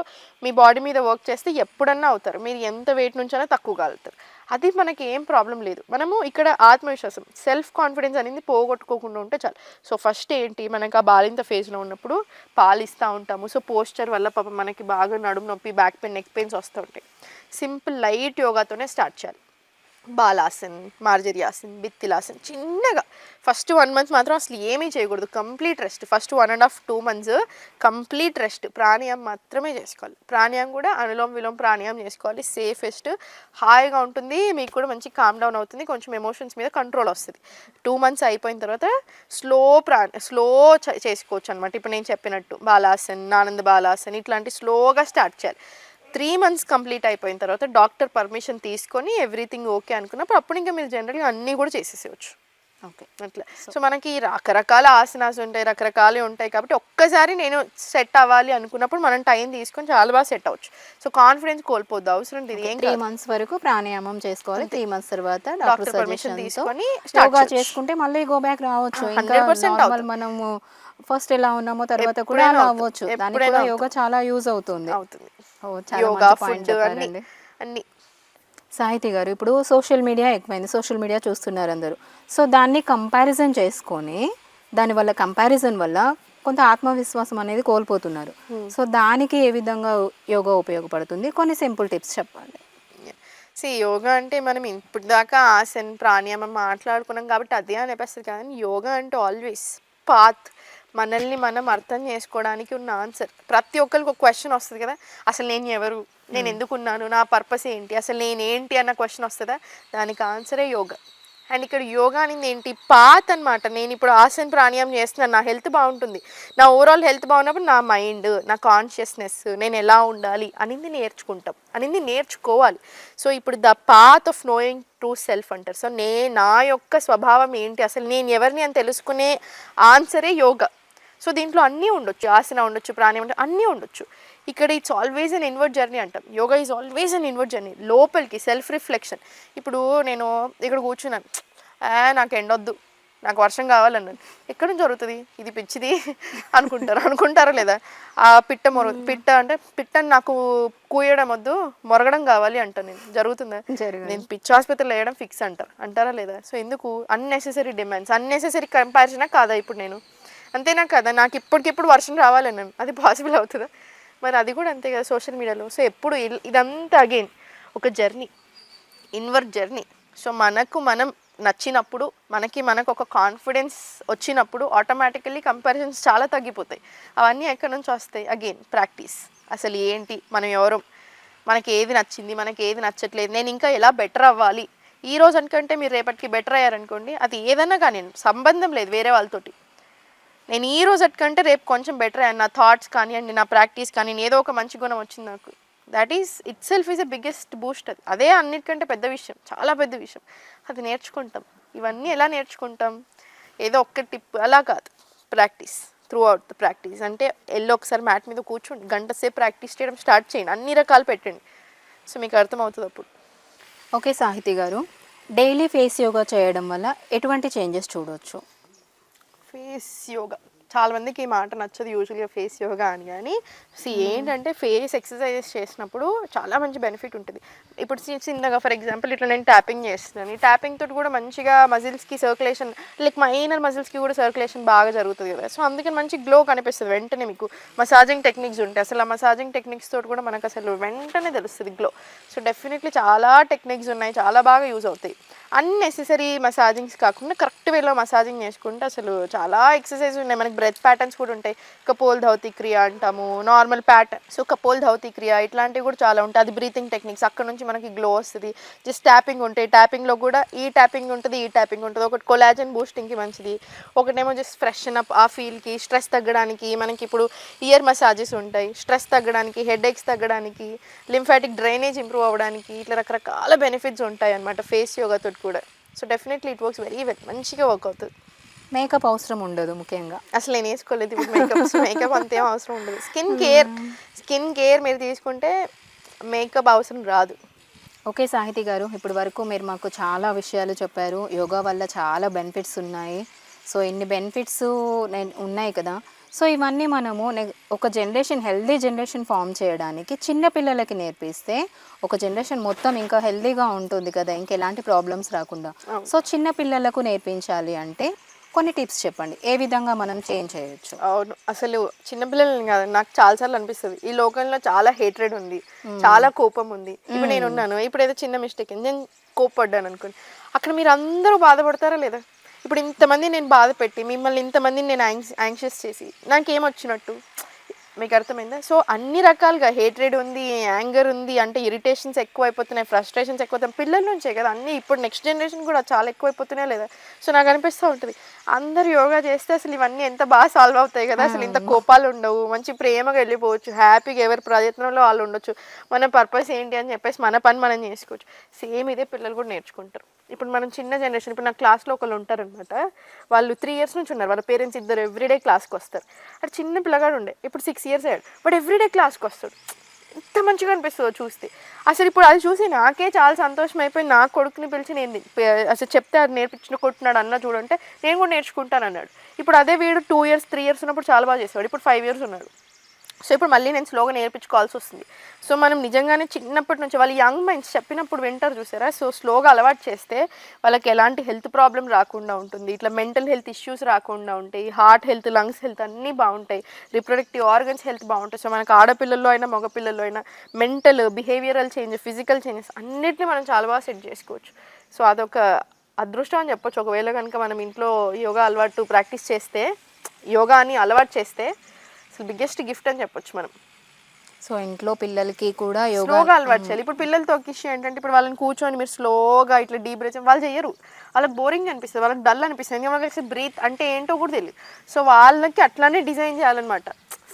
మీ బాడీ మీద వర్క్ చేస్తే ఎప్పుడన్నా అవుతారు. మీరు ఎంత వెయిట్ నుంచైనా తక్కువ కాలుతారు. అది మనకి ఏం ప్రాబ్లం లేదు. మనము ఇక్కడ ఆత్మవిశ్వాసం, సెల్ఫ్ కాన్ఫిడెన్స్ అనేది పోగొట్టుకోకుండా ఉంటే చాలు. సో ఫస్ట్ ఏంటి, మనకు ఆ బాలింత ఫేజ్లో ఉన్నప్పుడు పాలు ఇస్తూ ఉంటాము. సో పోస్చర్ వల్ల పాపం మనకి బాగా నడుము నొప్పి, బ్యాక్ పెయిన్, నెక్ పెయిన్స్ వస్తూ ఉంటాయి. సింపుల్ లైట్ యోగాతోనే స్టార్ట్ చేయాలి. బాలాసన్, మార్జరియాసన్, బిత్తిలాసన్, చిన్నగా ఫస్ట్ 1 మంత్ మాత్రం అసలు ఏమీ చేయకూడదు. Complete rest. First 1.5-2 months complete rest. ప్రాణాయామం మాత్రమే చేసుకోవాలి. ప్రాణాయామం కూడా అనులోమ విలోమ ప్రాణాయామం చేసుకోవాలి. సేఫెస్ట్, హాయిగా ఉంటుంది. మీకు కూడా మంచి కామ్ డౌన్ అవుతుంది. కొంచెం ఎమోషన్స్ మీద కంట్రోల్ వస్తుంది. 2 మంత్స్ అయిపోయిన తర్వాత స్లో చేసుకోవచ్చు అనమాట. ఇప్పుడు నేను చెప్పినట్టు బాలాసన్, ఆనంద బాలాసన్ ఇట్లాంటి స్లోగా స్టార్ట్ చేయాలి. 3 మంత్స్ కంప్లీట్ అయిపోయిన తర్వాత డాక్టర్ పర్మిషన్ తీసుకొని ఎవ్రీథింగ్ ఓకే అనుకున్నప్పుడు అప్పుడు ఇంకా మీరు జనరల్గా అన్నీ కూడా చేసేసేయచ్చు. ఓకే, అట్లా. సో మనకి రకరకాల ఆసనాస్ ఉంటాయి, రకరకాలు ఉంటాయి. కాబట్టి ఒక్కసారి నేను సెట్ అవ్వాలి అనుకున్నప్పుడు మనం టైం తీసుకొని చాలా బాగా సెట్ అవ్వచ్చు. సో కాన్ఫిడెన్స్ కోల్పోద్దు, అవసరం లేదు. ఏం 3 మంత్స్ వరకు ప్రాణాయామం చేసుకోవాలి. 3 మంత్స్ తర్వాత డాక్టర్ పర్మిషన్ తీసుకొని యోగా చేసుకుంటే మళ్ళీ గో బ్యాక్ రావచ్చు. 100% నార్మల్ మనము ఫస్ట్ ఎలా ఉన్నామో తర్వాత కూడా అలా అవ్వచ్చు. దానికి కూడా యోగా చాలా యూజ్ అవుతుంది. యోగా, ఫుడ్ అన్ని. సాహితి గారు, ఇప్పుడు సోషల్ మీడియా ఎక్కువైంది. సోషల్ మీడియా చూస్తున్నారు అందరూ. సో దాన్ని కంపారిజన్ చేసుకొని దానివల్ల కంపారిజన్ వల్ల కొంత ఆత్మవిశ్వాసం అనేది కోల్పోతున్నారు. సో దానికి ఏ విధంగా యోగా ఉపయోగపడుతుంది? కొన్ని సింపుల్ టిప్స్ చెప్పండి. యోగా అంటే మనం ఇప్పుడు దాకా ఆసన్, ప్రాణాయామం మాట్లాడుకున్నాం కాబట్టి అదే అనిపిస్తుంది. కానీ యోగా అంటే ఆల్వేస్ పాత్, మనల్ని మనం అర్థం చేసుకోవడానికి ఉన్న ఆన్సర్. ప్రతి ఒక్కరికి ఒక క్వశ్చన్ వస్తుంది కదా, అసలు నేను ఎవరు, నేను ఎందుకున్నాను, నా పర్పస్ ఏంటి, అసలు నేనేంటి అన్న క్వశ్చన్ వస్తుందా, దానికి ఆన్సరే యోగా. అండ్ ఇక్కడ యోగా అనేది ఏంటి, పాత్ అనమాట. నేను ఇప్పుడు ఆసన్ ప్రాణాయామం చేస్తున్నాను, నా హెల్త్ బాగుంటుంది. నా ఓవరాల్ హెల్త్ బాగున్నప్పుడు నా మైండ్, నా కాన్షియస్నెస్, నేను ఎలా ఉండాలి అనేది నేర్చుకోవాలి. సో ఇప్పుడు the path of knowing true self అంటారు. సో నా యొక్క స్వభావం ఏంటి, అసలు నేను ఎవరిని అని తెలుసుకునే ఆన్సరే యోగా. సో దీంట్లో అన్నీ ఉండొచ్చు, ఆసన ఉండొచ్చు, ప్రాణాయామం ఉండొచ్చు, అన్నీ ఉండొచ్చు. ఇక్కడ it's always an inward journey అంటాం. Yoga is always an inward journey, లోపలికి సెల్ఫ్ రిఫ్లెక్షన్. ఇప్పుడు నేను ఇక్కడ కూర్చున్నాను, నాకు ఎండొద్దు, నాకు వర్షం కావాలన్నాను. ఎక్కడి నుంచి జరుగుతుంది, ఇది పిచ్చిది అనుకుంటారా లేదా? ఆ పిట్టని నాకు కూయడం వద్దు, మొరగడం కావాలి అంటాను నేను. జరుగుతుందా? నేను పిచ్చి ఆసుపత్రిలో వేయడం ఫిక్స్ అంటారా లేదా? సో ఎందుకు అన్నెసెసరీ డిమాండ్స్, అన్నెసెసరీ కంపారిజనా కాదా ఇప్పుడు నేను? అంతేనా కదా? నాకు ఇప్పటికిప్పుడు వర్షం రావాలన్నాను, అది పాసిబుల్ అవుతుందా? మరి అది కూడా అంతే కదా సోషల్ మీడియాలో. సో ఎప్పుడు ఇదంతా అగైన్ ఒక జర్నీ, ఇన్వర్డ్ జర్నీ. సో మనం నచ్చినప్పుడు, మనకు ఒక కాన్ఫిడెన్స్ వచ్చినప్పుడు ఆటోమేటికల్లీ కంపారిజన్స్ చాలా తగ్గిపోతాయి. అవన్నీ ఎక్కడి నుంచి వస్తాయి? Again practice. అసలు ఏంటి, మనం ఎవరు, మనకి ఏది నచ్చింది, మనకి ఏది నచ్చట్లేదు, నేను ఇంకా ఎలా బెటర్ అవ్వాలి. ఈ రోజు అనుకంటే మీరు రేపటికి బెటర్ అయ్యారనుకోండి, అది ఏదన్నా కానీ సంబంధం లేదు వేరే వాళ్ళతోటి. నేను ఈ రోజు అటుకంటే రేపు కొంచెం బెటర్ అయ్యాను, నా థాట్స్ కానివ్వండి, నా ప్రాక్టీస్ కానీ, ఏదో ఒక మంచి గుణం వచ్చింది నాకు, that is it self is a biggest Boost. అదే అన్నిటికంటే పెద్ద విషయం, చాలా పెద్ద విషయం. అది నేర్చుకుంటాం. ఇవన్నీ ఎలా నేర్చుకుంటాం? ఏదో ఒక్క టిప్ అలా కాదు, practice through out the practice. అంటే ఒకసారి మ్యాట్ మీద కూర్చోండి, గంట సేపు ప్రాక్టీస్ చేయడం స్టార్ట్ చేయండి, అన్ని రకాలు పెట్టండి. సో మీకు అర్థమవుతుంది అప్పుడు. ఓకే సాహితి గారు, డైలీ ఫేస్ యోగా చేయడం వల్ల ఎటువంటి చేంజెస్ చూడవచ్చు? ఫేస్ యోగా చాలా మందికి ఈ మాట నచ్చదు యూజువల్గా ఫేస్ యోగా అని. కానీ ఏంటంటే ఫేస్ ఎక్సర్సైజెస్ చేసినప్పుడు చాలా మంచి బెనిఫిట్ ఉంటుంది. ఇప్పుడు చిన్నగా ఫర్ ఎగ్జాంపుల్ ఇట్లా నేను ట్యాపింగ్ చేస్తున్నాను, ఈ ట్యాపింగ్ తోటి కూడా మంచిగా మజిల్స్కి సర్క్యులేషన్, లైక్ మైనర్ మజిల్స్కి కూడా సర్క్యులేషన్ బాగా జరుగుతుంది కదా. సో అందుకని మంచి గ్లో కనిపిస్తుంది వెంటనే. మీకు మసాజింగ్ టెక్నిక్స్ ఉంటాయి, అసలు ఆ మసాజింగ్ టెక్నిక్స్ తోటి కూడా మనకు అసలు వెంటనే తెలుస్తుంది గ్లో. సో డెఫినెట్లీ చాలా టెక్నిక్స్ ఉన్నాయి, చాలా బాగా యూజ్ అవుతాయి. అన్నెసెసరీ మసాజింగ్స్ కాకుండా కరెక్ట్ వేలో మసాజింగ్ చేసుకుంటే అసలు చాలా ఎక్సర్సైజ్ ఉన్నాయి. మనకి బ్రెత్ ప్యాటర్న్స్ కూడా ఉంటాయి, కపోల్ ధౌతి క్రియ అంటాము, నార్మల్ ప్యాటర్న్. సో కపోల్ ధౌతి క్రియ ఇట్లాంటివి కూడా చాలా ఉంటాయి. అది బ్రీతింగ్ టెక్నిక్స్, అక్కడ నుంచి మనకి గ్లో వస్తుంది. జస్ట్ ట్యాపింగ్ ఉంటాయి, ట్యాపింగ్లో కూడా ఈ ట్యాపింగ్ ఉంటుంది, ఈ ట్యాపింగ్ ఉంటుంది. ఒకటి కొలాజన్ బూస్టింగ్కి మంచిది, ఒకటేమో జస్ట్ ఫ్రెషన్ అప్, ఆ ఫీల్కి, స్ట్రెస్ తగ్గడానికి. మనకి ఇప్పుడు ఇయర్ మసాజెస్ ఉంటాయి, స్ట్రెస్ తగ్గడానికి, హెడేక్స్ తగ్గడానికి, లింఫాటిక్ డ్రైనేజ్ ఇంప్రూవ్ అవ్వడానికి, ఇట్లా రకరకాల బెనిఫిట్స్ ఉంటాయి అన్నమాట ఫేస్ యోగాతో కూడా. So definitely it works very well, మంచిగా వర్క్ అవుతుంది. మేకప్ అవసరం ఉండదు ముఖ్యంగా. అసలు నేను వేసుకోలేదు ఇప్పుడు మేకప్ అంతేం అవసరం ఉండదు. స్కిన్ కేర్ మీరు తీసుకుంటే మేకప్ అవసరం రాదు. ఓకే సాహితి గారు, ఇప్పటి వరకు మీరు మాకు చాలా విషయాలు చెప్పారు. యోగా వల్ల చాలా బెనిఫిట్స్ ఉన్నాయి. సో ఇన్ని బెనిఫిట్స్ ఉన్నాయి కదా, సో ఇవన్నీ మనము ఒక జనరేషన్ హెల్దీ జనరేషన్ ఫామ్ చేయడానికి చిన్న పిల్లలకి నేర్పిస్తే ఒక జనరేషన్ మొత్తం ఇంకా హెల్దీగా ఉంటుంది కదా, ఇంకెలాంటి ప్రాబ్లమ్స్ రాకుండా. సో చిన్న పిల్లలకు నేర్పించాలి అంటే కొన్ని టిప్స్ చెప్పండి, ఏ విధంగా మనం చేంజ్ చేయొచ్చు? అవును, అసలు చిన్నపిల్లలని కాదు, నాకు చాలాసార్లు అనిపిస్తుంది ఈ లోకంలో చాలా హేట్రెడ్ ఉంది, చాలా కోపం ఉంది. ఇప్పుడు నేను ఉన్నాను, ఇప్పుడు ఏదో చిన్న మిస్టేక్ నేను కోప్పడ్డాను అనుకోండి, అక్కడ మీరు అందరూ బాధపడతారా లేదా? ఇప్పుడు ఇంతమంది నేను బాధ పెట్టి మిమ్మల్ని ఇంతమందిని నేను యాంగ్షియస్ చేసి నాకేమొచ్చినట్టు? మీకు అర్థమైందా? సో అన్ని రకాలుగా హేట్రెడ్ ఉంది, యాంగర్ ఉంది, అంటే ఇరిటేషన్స్ ఎక్కువైపోతున్నాయి, ఫ్రస్ట్రేషన్స్ ఎక్కువైపోతున్నాయి పిల్లల నుంచే కదా అన్నీ. ఇప్పుడు నెక్స్ట్ జనరేషన్ కూడా చాలా ఎక్కువైపోతున్నాయి లేదా? సో నాకు అనిపిస్తూ ఉంటుంది అందరు యోగా చేస్తే అసలు ఇవన్నీ ఎంత బాగా సాల్వ్ అవుతాయి కదా, అసలు ఇంత కోపాలు ఉండవు, మంచి ప్రేమగా వెళ్ళిపోవచ్చు, హ్యాపీగా ఎవరి ప్రయత్నంలో వాళ్ళు ఉండొచ్చు, మన పర్పస్ ఏంటి అని చెప్పేసి మన పని మనం చేసుకోవచ్చు. సేమ్ ఇదే పిల్లలు కూడా నేర్చుకుంటారు. ఇప్పుడు మనం చిన్న జనరేషన్, ఇప్పుడు నా క్లాస్లో ఒకళ్ళు ఉంటారనమాట, వాళ్ళు 3 years నుంచి ఉన్నారు, వాళ్ళ పేరెంట్స్ ఇద్దరు ఎవ్రీడే క్లాస్కి వస్తారు. అటు చిన్న పిల్లగాడు ఉండే, ఇప్పుడు 6 years అయ్యాడు, బట్ ఎవ్రీడే క్లాస్కి వస్తాడు. ఎంత మంచిగా అనిపిస్తుందో చూస్తే. అసలు ఇప్పుడు అది చూసి నాకే చాలా సంతోషం అయిపోయింది. నా కొడుకుని పిలిచి నేను అసలు చెప్తే అది నేర్పించిన కొట్టున్నాడు అన్న చూడంటే నేను కూడా నేర్చుకుంటాను అన్నాడు. ఇప్పుడు అదే వీడు 2 years 3 years ఉన్నప్పుడు చాలా బాగా చేసేవాడు, ఇప్పుడు 5 years ఉన్నాడు. సో ఇప్పుడు మళ్ళీ నేను స్లోగా నేర్పించుకోవాల్సి వస్తుంది. సో మనం నిజంగానే చిన్నప్పటి నుంచి వాళ్ళు యంగ్ మైండ్స్ చెప్పినప్పుడు వింటారు చూసారా, సో స్లోగా అలవాటు చేస్తే వాళ్ళకి ఎలాంటి హెల్త్ ప్రాబ్లం రాకుండా ఉంటుంది, ఇట్లా మెంటల్ హెల్త్ ఇష్యూస్ రాకుండా ఉంటాయి, హార్ట్ హెల్త్, లంగ్స్ హెల్త్ అన్నీ బాగుంటాయి, రిప్రొడక్టివ్ ఆర్గన్స్ హెల్త్ బాగుంటాయి. సో మనకు ఆడపిల్లల్లో అయినా మగపిల్లల్లో అయినా mental, behavioural changes, physical changes అన్నిటిని మనం చాలా బాగా సెట్ చేసుకోవచ్చు. సో అదొక అదృష్టం అని చెప్పొచ్చు. ఒకవేళ కనుక మనం ఇంట్లో యోగా అలవాటు ప్రాక్టీస్ చేస్తే, యోగాని అలవాటు చేస్తే బిగ్గెస్ట్ గిఫ్ట్ అని చెప్పొచ్చు మనం. సో ఇంట్లో పిల్లలకి కూడా స్లోగా అలవాటు చేయాలి. ఇప్పుడు పిల్లలతో ఒక ఇష్యూ ఏంటంటే, ఇప్పుడు వాళ్ళని కూర్చొని మీరు స్లోగా ఇట్లా డీప్ బ్రీత్ వాళ్ళు చేయరు, వాళ్ళకి బోరింగ్ అనిపిస్తుంది, వాళ్ళకి డల్ అనిపిస్తుంది, వాళ్ళకి బ్రీత్ అంటే ఏంటో కూడా తెలియదు. సో వాళ్ళకి అట్లానే డిజైన్ చేయాలన్నమాట,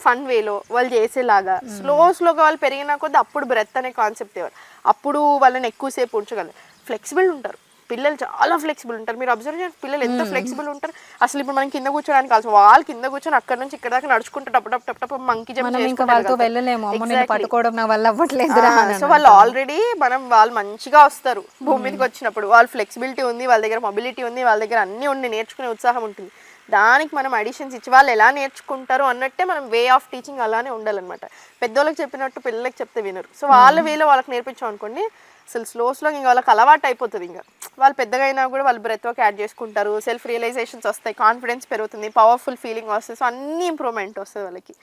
ఫన్ వేలో వాళ్ళు చేసేలాగా. స్లోగా వాళ్ళు పెరిగిన కొద్దీ అప్పుడు బ్రెత్ అనే కాన్సెప్ట్ ఇవ్వాలి, అప్పుడు వాళ్ళని ఎక్కువసేపు ఉంచగలరు. ఫ్లెక్సిబుల్ ఉంటారు పిల్లలు, చాలా ఫ్లెక్సిబుల్ ఉంటారు. మీరు అబ్జర్వ్ చేయండి పిల్లలు ఎంత ఫ్లెక్సిబుల్ ఉంటారు. అసలు ఇప్పుడు మనం కింద కూర్చోడానికి కాదు, వాళ్ళు కింద కూర్చొని అక్కడ నుంచి ఇక్కడ దాకా నడుచుకుంటూ టప్ మంకీ జంప్ చేసుకుంటారు. సో వాళ్ళు ఆల్రెడీ వాళ్ళు మంచిగా వస్తారు భూమి మీదకి వచ్చినప్పుడు, వాళ్ళ ఫ్లెక్సిబిలిటీ ఉంది, వాళ్ళ దగ్గర మొబిలిటీ ఉంది, వాళ్ళ దగ్గర అన్నీ ఉండి నేర్చుకునే ఉత్సాహం ఉంటుంది. దానికి మనం అడిషన్స్ ఇచ్చి వాళ్ళు ఎలా నేర్చుకుంటారు అన్నట్టే మనం వే ఆఫ్ టీచింగ్ అలానే ఉండాలన్నమాట. పెద్దోళ్ళకి చెప్పినట్టు పిల్లలకి చెప్తే వినరు. సో వాళ్ళ వేలో వాళ్ళకి నేర్పించాం అనుకోండి, అసలు స్లోగా ఇంకా వాళ్ళకి అలవాటు అయిపోతుంది. ఇంకా వాళ్ళు పెద్దగా అయినా కూడా వాళ్ళు బ్రెత్ వర్క్ యాడ్ చేసుకుంటారు, సెల్ఫ్ రియలైజేషన్స్ వస్తాయి, కాన్ఫిడెన్స్ పెరుగుతుంది, పవర్ఫుల్ ఫీలింగ్ వస్తుంది. సో అన్ని ఇంప్రూవ్మెంట్ వస్తుంది వాళ్ళకి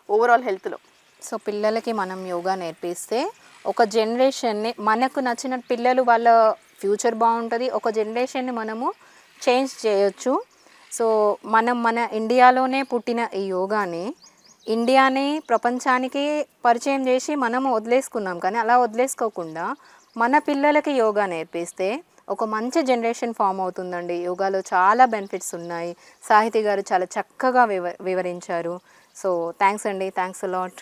ఓవరాల్ హెల్త్లో. సో పిల్లలకి మనం యోగా నేర్పిస్తే ఒక జనరేషన్ని, మనకు నచ్చిన పిల్లలు వాళ్ళ ఫ్యూచర్ బాగుంటుంది, ఒక జనరేషన్ని మనము చేంజ్ చేయొచ్చు. సో మన ఇండియాలోనే పుట్టిన ఈ యోగాని ఇండియాని ప్రపంచానికి పరిచయం చేసి మనము వదిలేసుకున్నాం, కానీ అలా వదిలేసుకోకుండా మన పిల్లలకి యోగా నేర్పిస్తే ఒక మంచి జనరేషన్ ఫామ్ అవుతుందండి. యోగాలో చాలా బెనిఫిట్స్ ఉన్నాయి. సాహితీ గారు చాలా చక్కగా వివరించారు. సో థ్యాంక్స్ అండి, థ్యాంక్స్ అ లాట్.